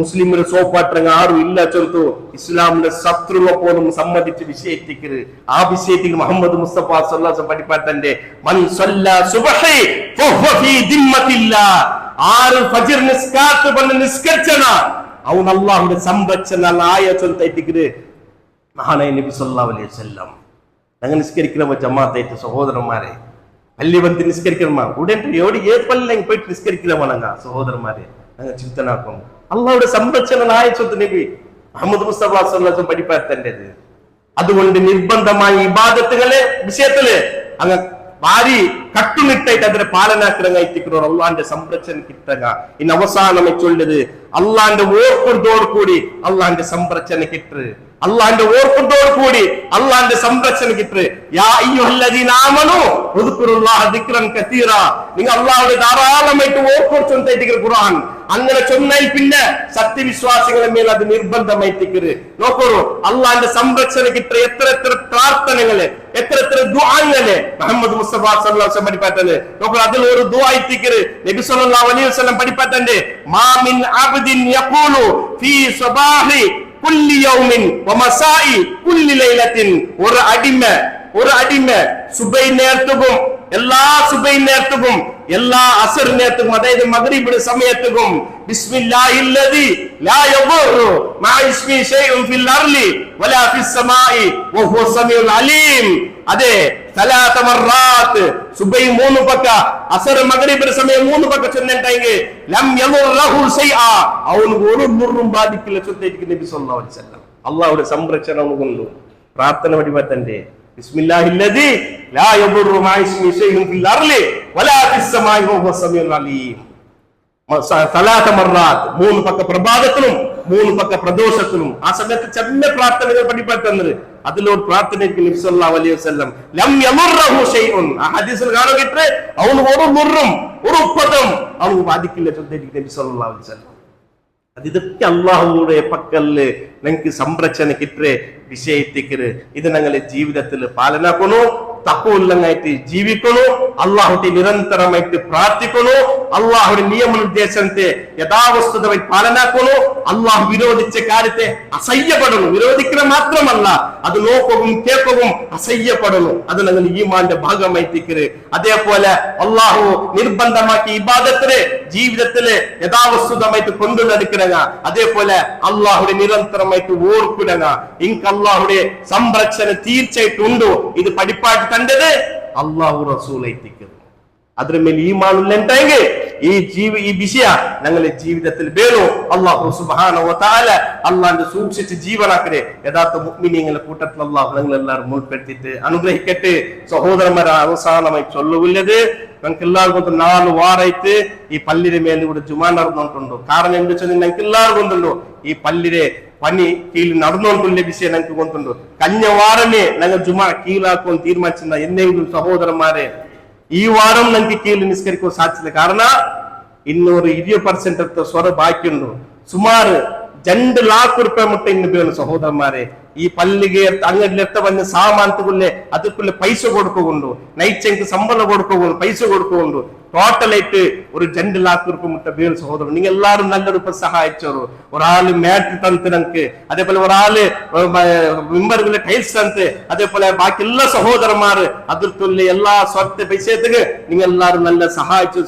മുസ്ലിമിന് സോപ്പാട്ടങ്ങ ആരും ഇല്ല ചൊല്ലുത്തു. ഇസ്ലാമിന്റെ ശത്രുവ പോലും സമ്മതിച്ച് വിഷയത്തിക്കരുത്. ആ വിഷയത്തിൽ മുഹമ്മദ് മുസ്തഫ സല്ലല്ലാഹു അലൈഹി വസല്ലം പഠിപ്പാട്ടന്റെ മൻ സല്ലല്ലാ സുബ്ഹി ഫഹുവ ഫീ ദിമ്മത്തില്ലാഹ്. ആര് ഫജ്ർ നിസ്കാരത്ത് പറഞ്ഞ് നിസ്കരിച്ചന അവൻ അല്ലാഹുവിന്റെ സംരക്ഷണനായ ചൊല്ലുത്തായിട്ടിക്കരുത്. മഹാനായ നബി സല്ലല്ലാഹു അലൈഹി വസല്ലം ഞങ്ങൾ നിസ്കരിക്കുന്ന ജമാഅത്തായിട്ട് സഹോദരന്മാരെ പള്ളി വന്ന് നിസ്കരിക്കണ ഉടനെ ഏത് പള്ളിയിൽ പോയിട്ട് നിസ്കരിക്കണമാണങ്ങ സഹോദരന്മാരെ ഞങ്ങൾ ചിന്തനാക്കും. അള്ളാഹുടെ സംരക്ഷണനായ ചൊല്ല് നബി മുഹമ്മദ് മുസ്തഫ സല്ലല്ലാഹു അലൈഹി വസല്ലം പഠിപ്പാത്തൻ്റെത്. അതുകൊണ്ട് നിർബന്ധമായ ഇബാദത്തുകളെ വിഷയത്തില് അങ്ങ് ഭാരി കട്ടുനിട്ടായിട്ട് അതിന്റെ പാലനാക്രമായിട്ടിരിക്കുന്നവർ അള്ളാന്റെ സംരക്ഷണം കിട്ടുക. ഇനി അവസാനം ചൊല്ലത് അള്ളാന്റെ ഓർക്കുന്നതോട് കൂടി അള്ളാന്റെ സംരക്ഷണം കിട്ടു. അള്ളാന്റെ ഓർക്കുന്നതോട് കൂടി അള്ളാന്റെ സംരക്ഷണം കിട്ടു. യാ അയ്യുഹല്ലദീന ആമനൂ ഉദ്കുറുല്ലാഹ ദിക്റൻ കതീറ. നിങ്ങൾ അള്ളാഹുവിനെ ധാരാളമായിട്ട് ഓർക്കൊടുത്തിരിക്കുന്ന ഖുർആൻ അങ്ങനെ ചൊന്നാൽ പിന്നെ സത്യവിശ്വാസികളെ മേൽ അത് നിർബന്ധമായിട്ടിക്കരുത്. നോക്കൂ, അള്ളാന്റെ സംരക്ഷണം കിട്ടുക എത്ര പ്രാർത്ഥനകള് എത്ര ദുആകള് മുഹമ്മദ് മുസ്തഫ സല്ലല്ലാഹു അലൈഹി വസല്ലം പഠിപ്പാറ്റത്. നോക്കൂ, അതിൽ ഒരു ദുആ ഇത്തിക്കരുത്. നബി സല്ലല്ലാഹു അലൈഹി വസല്ലം പഠിപ്പാറ്റന്റെ മാ മിൻ അബ്ദിൻ യഖൂലു ഫീ സബാഹി കുല്ലി യൗമിൻ വമസാഇ കുല്ലി ലൈലത്തിൻ. ഒരു അടിമ സുബൈ നേരത്തും എല്ലാ സുബൈ നേരത്തും എല്ലാ അസർ നേരത്തും അതായത് മഗ്രിബിന്റെ സമയത്തും ബിസ്മില്ലാഹില്ലദി ലാ യദുറു മാ ഇസ്മി ശൈഉൻ ഫിൽ അർളി വലാ ഫിസ് സമാഇ വഹുവ സമീഉൽ അലീം. അതെ, സലാത്ത മർറാത്ത് സുബൈ 3 പക്ക അസർ മഗ്രിബിന്റെ സമയം 3 പക്ക ചൊല്ലുന്നുണ്ടെങ്കിൽ ലം യദുറഹു ശൈഅ അവൻ ഒരു മുറും ബാധിക്കില്ല ചൊല്ലിയിരിക്കുന്ന നബി സല്ലല്ലാഹു അലൈഹി വസല്ലം. അള്ളാഹുടെ സംരക്ഷണം കൊണ്ടു പ്രാർത്ഥന വടിവത്തന്റെ ബിസ്മില്ലാഹില്ലദീ ലാ യദുറു മാ ഇസ്മി ശൈഉൻ ഫിൽ അർളി വലാ ഫിസ് സമാഇ വഹുവ സമീഉൽ അലീം. സലാത്ത മർറാത്ത്, 3 പക്ക പ്രഭാതത്തിലും 3 പക്ക പ്രദോഷത്തിലും. ആ സമയത്ത് ചെറിയ പ്രാർത്ഥനകൾ പഠിപ്പറ്റുന്നത്. അതിലൊരു പ്രാർത്ഥനയ്ക്ക് നബി സല്ലല്ലാഹു അലൈഹി വസല്ലം ലം യമുറഹു ശൈഉൻ, ആ ഹദീസിൽ കാണുകിട്ട് അവന് ഒരു മുറും ഒരു പദം അവന് ബാധിക്കില്ല ചൊല്ലിട്ട് നബി സല്ലല്ലാഹു അലൈഹി വസല്ലം. ഇതൊക്കെ അള്ളാഹുവിടെ പക്കല് ഞങ്ങൾക്ക് സംരക്ഷണ കിട്ടേ വിഷയത്തിക്കര്. ഇത് ഞങ്ങളെ ജീവിതത്തിൽ പാലനാക്കണു, തക്കുല്ലങ്ങായിട്ട് ജീവിക്കണു, അള്ളാഹുടെ നിരന്തരമായിട്ട് പ്രാർത്ഥിക്കണു, അള്ളാഹുടെ നിയമനിർദ്ദേശത്തെ യഥാവസ്തുതമായി പാലനാക്കണു, അള്ളാഹു വിരോധിച്ച കാര്യത്തെ അസഹ്യപ്പെടണു. വിരോധിക്കുന്ന മാത്രമല്ല, അത് നോക്കവും കേൾക്കവും അസഹ്യപ്പെടണു. അത് ഞങ്ങൾ ഈമാന്റെ ഭാഗമായി തിക്കര്. അതേപോലെ അള്ളാഹു നിർബന്ധമാക്കി ഇബാദത്തിനെ ജീവിതത്തില് യഥാവസ്തുതമായിട്ട് കൊണ്ടു നടക്കുക. അതേപോലെ അള്ളാഹുടെ നിരന്തരമായിട്ട് ഓർക്കുക. ഇൻക്ക് അള്ളാഹുടെ സംരക്ഷണ തീർച്ചയായിട്ടും ഉണ്ടോ. ഇത് പഠിപ്പാട്ട് കണ്ടത് അള്ളാഹു റസൂലായിട്ടിരിക്കുന്നു. അതിന് മേൽ ഈമാനുണ്ടെങ്കിൽ ഈ വിഷയ ഞങ്ങളുടെ ജീവിതത്തിൽ വേണോ. അള്ളാഹു സുബ്ഹാനഹു വ തആല അള്ളാഹിന്റെ സൂക്ഷിച്ച് ജീവനാക്കരെ. യഥാർത്ഥ മുഅ്മിനീങ്ങളുടെ കൂട്ടത്തിൽ അള്ളാഹു ഞങ്ങൾ എല്ലാവരും മുൾപ്പെടുത്തിയിട്ട് അനുഗ്രഹിക്കട്ടെ. സഹോദരന്മാരെ, അവസാനമായി ചൊല്ലുള്ളത് ഞങ്ങൾക്ക് എല്ലാവർക്കും 4 വാറായിട്ട് ഈ പള്ളിയുടെ മേലെ കൂടെ ജുമാ നടന്നുകൊണ്ടുണ്ടോ. കാരണം എന്താ വെച്ചാൽ ഞങ്ങൾക്ക് എല്ലാവർക്കും കൊണ്ടുണ്ടോ ഈ പള്ളിയുടെ പണി കീഴിൽ നടന്നുകൊണ്ടുള്ള വിഷയം ഞങ്ങൾക്ക് കൊണ്ടുണ്ടോ. കഴിഞ്ഞ വാരമേ ഞങ്ങൾ ജുമാ കീഴാക്കുവാൻ തീരുമാനിച്ചിരുന്ന എന്നെങ്കിലും സഹോദരന്മാരെ, ഈ വാരം ഞങ്ങൾക്ക് കീഴിൽ നിസ്കരിക്കാൻ സാധിച്ചില്ല. കാരണം ಇನ್ನೂರು 20% ಸ್ವರ ಬಾಕಿ ಉಂಟು. ಸುಮಾರು 2 ಲಕ್ಷ ರೂಪಾಯಿ ಮುಟ್ಟ ಇನ್ನು ಬೇನು ಸಹೋದರಮಾರೆ. ಈ ಪಲ್ಲಿಗೆ ಅಂಗಡಿಲೆತ್ತ ಬಂದು ಸಾಮಾಂತುಗುಲ್ಲೆ ಅದಕ್ಕುಲ್ಲೆ ಪೈಸೆ ಕೊಡ್ಕೊಂಡು ನೈಚಂಕ್ ಸಂಬಳ ಕೊಡ್ಕೊಂಡು ಪೈಸೆ ಕೊಡ್ಕೊಂಡು ടോട്ടൽ ആയിട്ട് ഒരു 2 ലക്ഷം രൂപ മുട്ട വേണം സഹോദരൻ. നിങ്ങൾ എല്ലാവരും നല്ലൊരു സഹായിച്ചോളൂ. ഒരാള് മാറ്റ് തന്നിട്ട് ഞങ്ങൾക്ക്, അതേപോലെ ഒരാള് മെമ്പറുകളെ ടൈൽസ് തന്നിട്ട്, അതേപോലെ ബാക്കി എല്ലാ സഹോദരന്മാര് അതിർത്തുള്ള എല്ലാ സ്വർത്ത പൈസത്തേക്ക് നിങ്ങൾ എല്ലാവരും നല്ല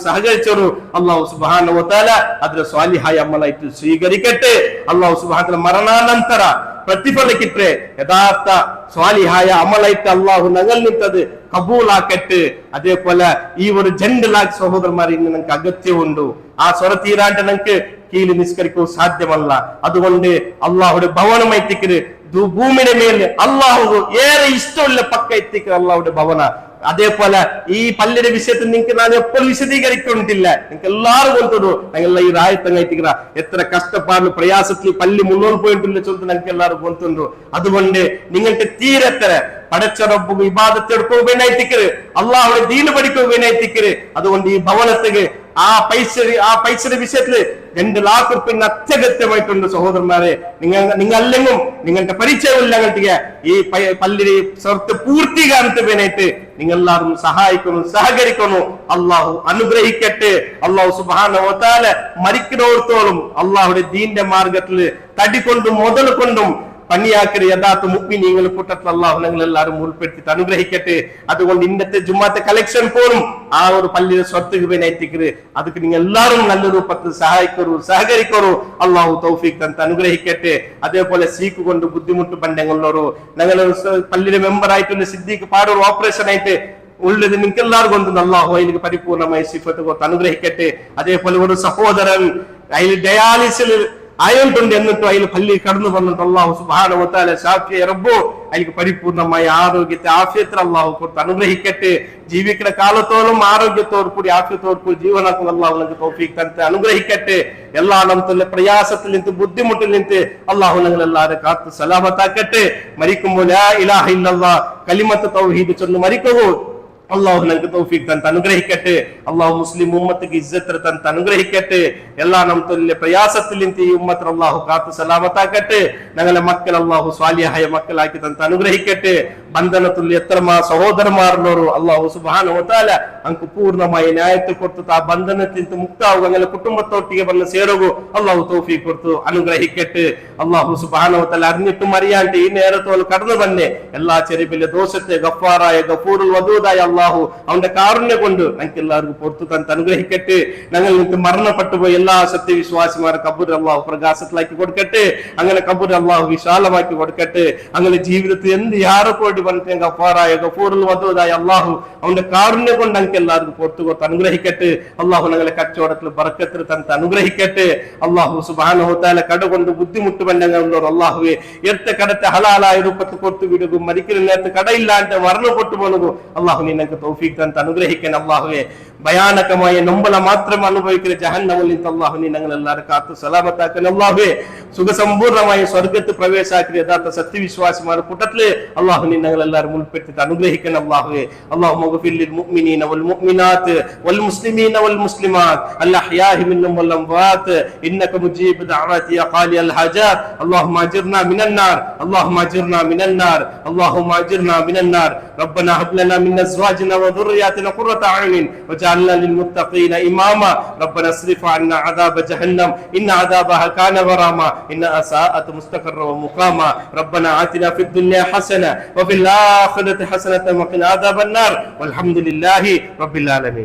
സഹകരിച്ചോളൂ. അള്ളാഹു സുബ്ഹാനഹു വ തആല അതിലെ സ്വാലിഹായ അമലായിട്ട് സ്വീകരിക്കട്ടെ. അള്ളാഹു സുബ്ഹാനഹു വ തആല മരണാനന്തര പ്രതിഫലിക്കട്ടെ. യഥാർത്ഥ സ്വാലിഹായ അമലായിട്ട് അള്ളാഹു ഞങ്ങൾ നിട്ടത് കബൂലാക്കട്ടെ. അതേപോലെ ഈ ഒരു 2 ലക്ഷം സഹോദരന്മാർ ഇന്ന് ഞങ്ങൾക്ക് അഗത്യമുണ്ട്. ആ സ്വര തീരാണ്ട് ഞങ്ങൾക്ക് കീഴിൽ നിസ്കരിക്കാൻ സാധ്യമല്ല. അതുകൊണ്ട് അള്ളാഹുടെ ഭവനമായി എത്തിക്കര്. ഭൂമിയുടെ മേല് അള്ളാഹു ഏറെ ഇഷ്ടമുള്ള പക്ക എത്തിക്കർ അള്ളാഹുടെ ഭവന. അതേപോലെ ഈ പള്ളിയുടെ വിഷയത്തിൽ നിങ്ങൾക്ക് ഞാൻ എപ്പോഴും വിശദീകരിക്കൊണ്ടില്ല. നിങ്ങൾക്ക് എല്ലാവരും കൊണ്ടു ഞങ്ങൾ ഈ രായത്തങ്ങായിട്ടിക്കറ എത്ര കഷ്ടപ്പാട് പ്രയാസത്തിൽ പള്ളി മുന്നോട്ട് പോയിട്ടില്ല ചൊല്ലിട്ട് ഞങ്ങൾക്ക് എല്ലാവരും കൊണ്ടുണ്ടു. അതുകൊണ്ട് നിങ്ങൾക്ക് തീരെത്തര പടച്ചറപ്പ് വിവാദത്തെടുക്കുക വേണായിട്ടിക്കര്, അള്ളാഹുടെ ദീന് പഠിക്കുക വേണായിട്ടിക്കര്. അതുകൊണ്ട് ഈ ഭവനത്തേക്ക് ആ പൈസയുടെ വിഷയത്തില് 2 ലക്ഷം റുപ്യ അത്യഗത്യമായിട്ടുണ്ട് സഹോദരന്മാരെ. നിങ്ങളെങ്കിലും നിങ്ങൾക്ക് പരിചയമില്ല ഈ പള്ളിയുടെ സ്വർത്ത് പൂർത്തീകരണത്തെ വേണായിട്ട് നിങ്ങൾ എല്ലാവരും സഹായിക്കുന്നു, സഹകരിക്കുന്നു. അള്ളാഹു അനുഗ്രഹിക്കട്ടെ. അള്ളാഹു സുബ്ഹാനഹു വ തആല മരിക്കുന്നോർത്തോളം അള്ളാഹുടെ ദീന്റെ മാർഗത്തില് തടി കൊണ്ടും മുതൽ കൊണ്ടും പണിയാക്കര് യഥാർത്ഥ മുഅ്മിനീങ്ങളുടെ കൂട്ടത്തിൽ അള്ളാഹു ഞങ്ങൾ എല്ലാവരും ഉൾപ്പെടുത്തിയിട്ട് അനുഗ്രഹിക്കട്ടെ. അതുകൊണ്ട് ഇന്നത്തെ ജുമാത്തെ കളക്ഷൻ പോലും ആ ഒരു പള്ളിയുടെ സ്വത്തുക്ക് വേണായിട്ടിക്കര്. അതൊക്കെ നിങ്ങൾ എല്ലാവരും നല്ല രൂപത്തിൽ സഹായിക്കൂ, സഹകരിക്കൂ. അള്ളാഹു തൗഫീഖ് തന്ന് അനുഗ്രഹിക്കട്ടെ. അതേപോലെ സീക്ക് കൊണ്ട് ബുദ്ധിമുട്ട് പണ്ടെങ്കിലുള്ളവരോ ഞങ്ങൾ പള്ളിയുടെ മെമ്പറായിട്ടുള്ള സിദ്ദീഖ് പാടൊരു ഓപ്പറേഷൻ ആയിട്ട് ഉള്ളത് നിങ്ങൾക്ക് എല്ലാവർക്കും കൊണ്ട് അള്ളാഹു അതിലേക്ക് പരിപൂർണമായി സിഫത്ത് കൊടുത്ത് അനുഗ്രഹിക്കട്ടെ. അതേപോലെ ഒരു സഹോദരൻ അതിൽ ഡയാലിസിൽ ആയോട്ടുണ്ട് എന്നിട്ടും അതിൽ പള്ളി കടന്നു വന്നിട്ട് അള്ളാഹു സുബ്ഹാനഹു വ തആല ശാഫിയ റബ്ബു അതിലേക്ക് പരിപൂർണമായ ആരോഗ്യത്തെ ആഫിയത്തിൽ അള്ളാഹു കൊടുത്ത് അനുഗ്രഹിക്കട്ടെ. ജീവിക്കുന്ന കാലത്തോളം ആരോഗ്യത്തോടു കൂടി ആഫിയത്തോടു കൂടി ജീവനാക്കുന്ന അള്ളാഹു നമുക്ക് തൗഫീഖ് തന്നിട്ട് അനുഗ്രഹിക്കട്ടെ. എല്ലാ നമ്മുടെ പ്രയാസത്തിൽ നിന്ന് ബുദ്ധിമുട്ടിൽ നിന്ന് അള്ളാഹു ഞങ്ങൾ എല്ലാവരും കാത്ത് സലാമത്താക്കട്ടെ. മരിക്കുമ്പോൾ ലാ ഇലാഹ ഇല്ലല്ലാഹ് കലിമത്ത് തൗഹീദ് ചൊല്ലി മരിക്കൂ. അള്ളാഹു ഞങ്ങൾക്ക് തൗഫീഖ് തന്നിട്ട് അനുഗ്രഹിക്കട്ടെ. അള്ളാഹു മുസ്ലിം ഉമ്മത്തിക്ക് ഇസ്സത്ത് തന്നിട്ട് അനുഗ്രഹിക്കട്ടെ. എല്ലാ നമ്മുടെ പ്രയാസത്തിൽ നിന്ന് ഈ ഉമ്മത്തിൽ അള്ളാഹു കാത്ത് സലാമത്താക്കട്ടെ. ഞങ്ങളെ മക്കൾ അള്ളാഹു സ്വാലിഹായ മക്കളാക്കി തന്നിട്ട് അനുഗ്രഹിക്കട്ടെ. ബന്ധനത്തിൽ എത്രമാ സഹോദരന്മാരുള്ളവരും അള്ളാഹു സുബ്ഹാനഹു വ തആല നമുക്ക് പൂർണ്ണമായി ന്യായത്തെ കൊടുത്തിട്ട് ആ ബന്ധനത്തിൽ മുക്താവുക, അങ്ങനെ കുടുംബത്തോട്ടിಗೆ വന്ന് ചേരുക അള്ളാഹു തൗഫീഖ് കൊടുത്തു അനുഗ്രഹിക്കട്ടെ. അള്ളാഹു സുബ്ഹാനഹു വ തആല അറിഞ്ഞിട്ടും അറിയാണ്ട് ഈ നേരത്തോളം കടന്നു തന്നെ എല്ലാ ചെറിയ വലിയ ദോഷത്തെ ഗഫാറായ ഗഫൂറുൽ വദൂദായ അള്ളാഹു അള്ളാഹു അവന്റെ കാരുണ്യം കൊണ്ട് ഞങ്ങൾക്ക് എല്ലാവർക്കും പുറത്തു തന്ന് അനുഗ്രഹിക്കട്ടെ. ഞങ്ങൾ നിങ്ങൾക്ക് മരണപ്പെട്ടു പോയി എല്ലാ സത്യവിശ്വാസിമാരെ കബൂർ അള്ളാഹു പ്രകാശത്തിലാക്കി കൊടുക്കട്ടെ. അങ്ങനെ കബൂർ അള്ളാഹു വിശാലമാക്കി കൊടുക്കട്ടെ. അങ്ങനെ ജീവിതത്തിൽ എന്ത് യാറെക്കോടി പറഞ്ഞ ഗഫാറായ ഗഫൂറുൽ വദൂദായ അള്ളാഹു അവന്റെ കാരുണ്യം കൊണ്ട് ഞങ്ങൾക്ക് എല്ലാവർക്കും പുറത്തു കൊടുത്ത് അനുഗ്രഹിക്കട്ടെ. അള്ളാഹു ഞങ്ങളെ കച്ചവടത്തിൽ ബർക്കത്തിൽ തന്ന് അനുഗ്രഹിക്കട്ടെ. അള്ളാഹു സുബ്ഹാനഹു വ തആല കട കൊണ്ട് ബുദ്ധിമുട്ട് ബന്ധങ്ങളുള്ളവർ അള്ളാഹുവെ എടുത്ത കടത്തെ ഹലാലായ രൂപത്തിൽ കൊടുത്തു വിടുകയും മരിക്കുന്ന നേരത്തെ കടയില്ലാണ്ട് മരണപ്പെട്ടു പോകുന്നു അള്ളാഹു നീ ഞങ്ങൾക്ക് തൗഫീഖ് തന്ന് അനുഗ്രഹിക്കാൻ. അള്ളാഹുവെ ഭയാനകമായ നൊമ്പല മാത്രം അനുഭവിക്കുന്ന ജഹന്നമിൽ നിന്ന് അള്ളാഹു നീ ഞങ്ങൾ എല്ലാവരും കാത്തു സലാമത്താക്കാൻ. അള്ളാഹുവെ സുഖസമ്പൂർണമായ സ്വർഗത്ത് പ്രവേശാക്കിയ യഥാർത്ഥ സത്യവിശ്വാസിമാരുടെ കൂട്ടത്തില് അള്ളാഹു നീ ഞങ്ങൾ എല്ലാവരും മുൻപെടുത്തി അനുഗ്രഹിക്കാൻ. അള്ളാഹുവെ അള്ളാഹു മഗ്ഫിർ ലിൽ മുഅ്മിനീന വൽ മുഅ്മിനാത്ത് വൽ മുസ്ലിമീന വൽ മുസ്ലിമാത്ത് അൽ അഹ്യാഇ മിൻഹും വൽ അംവാത് ഇന്നക മുജീബു ദഅവാതി യാ ഖാലി അൽ ഹജാത് اللهم اجرنا من النار اللهم اجرنا من النار اللهم اجرنا من النار ربنا هب لنا من ازواجنا وذرياتنا قرة اعين واجعلنا للمتقين اماما ربنا اصرف عنا عذاب جهنم ان عذابها كان غراما انها ساءت مستقرا ومقاما ربنا آتنا في الدنيا حسنة وفي الآخرة حسنة وقنا عذاب النار والحمد لله رب العالمين.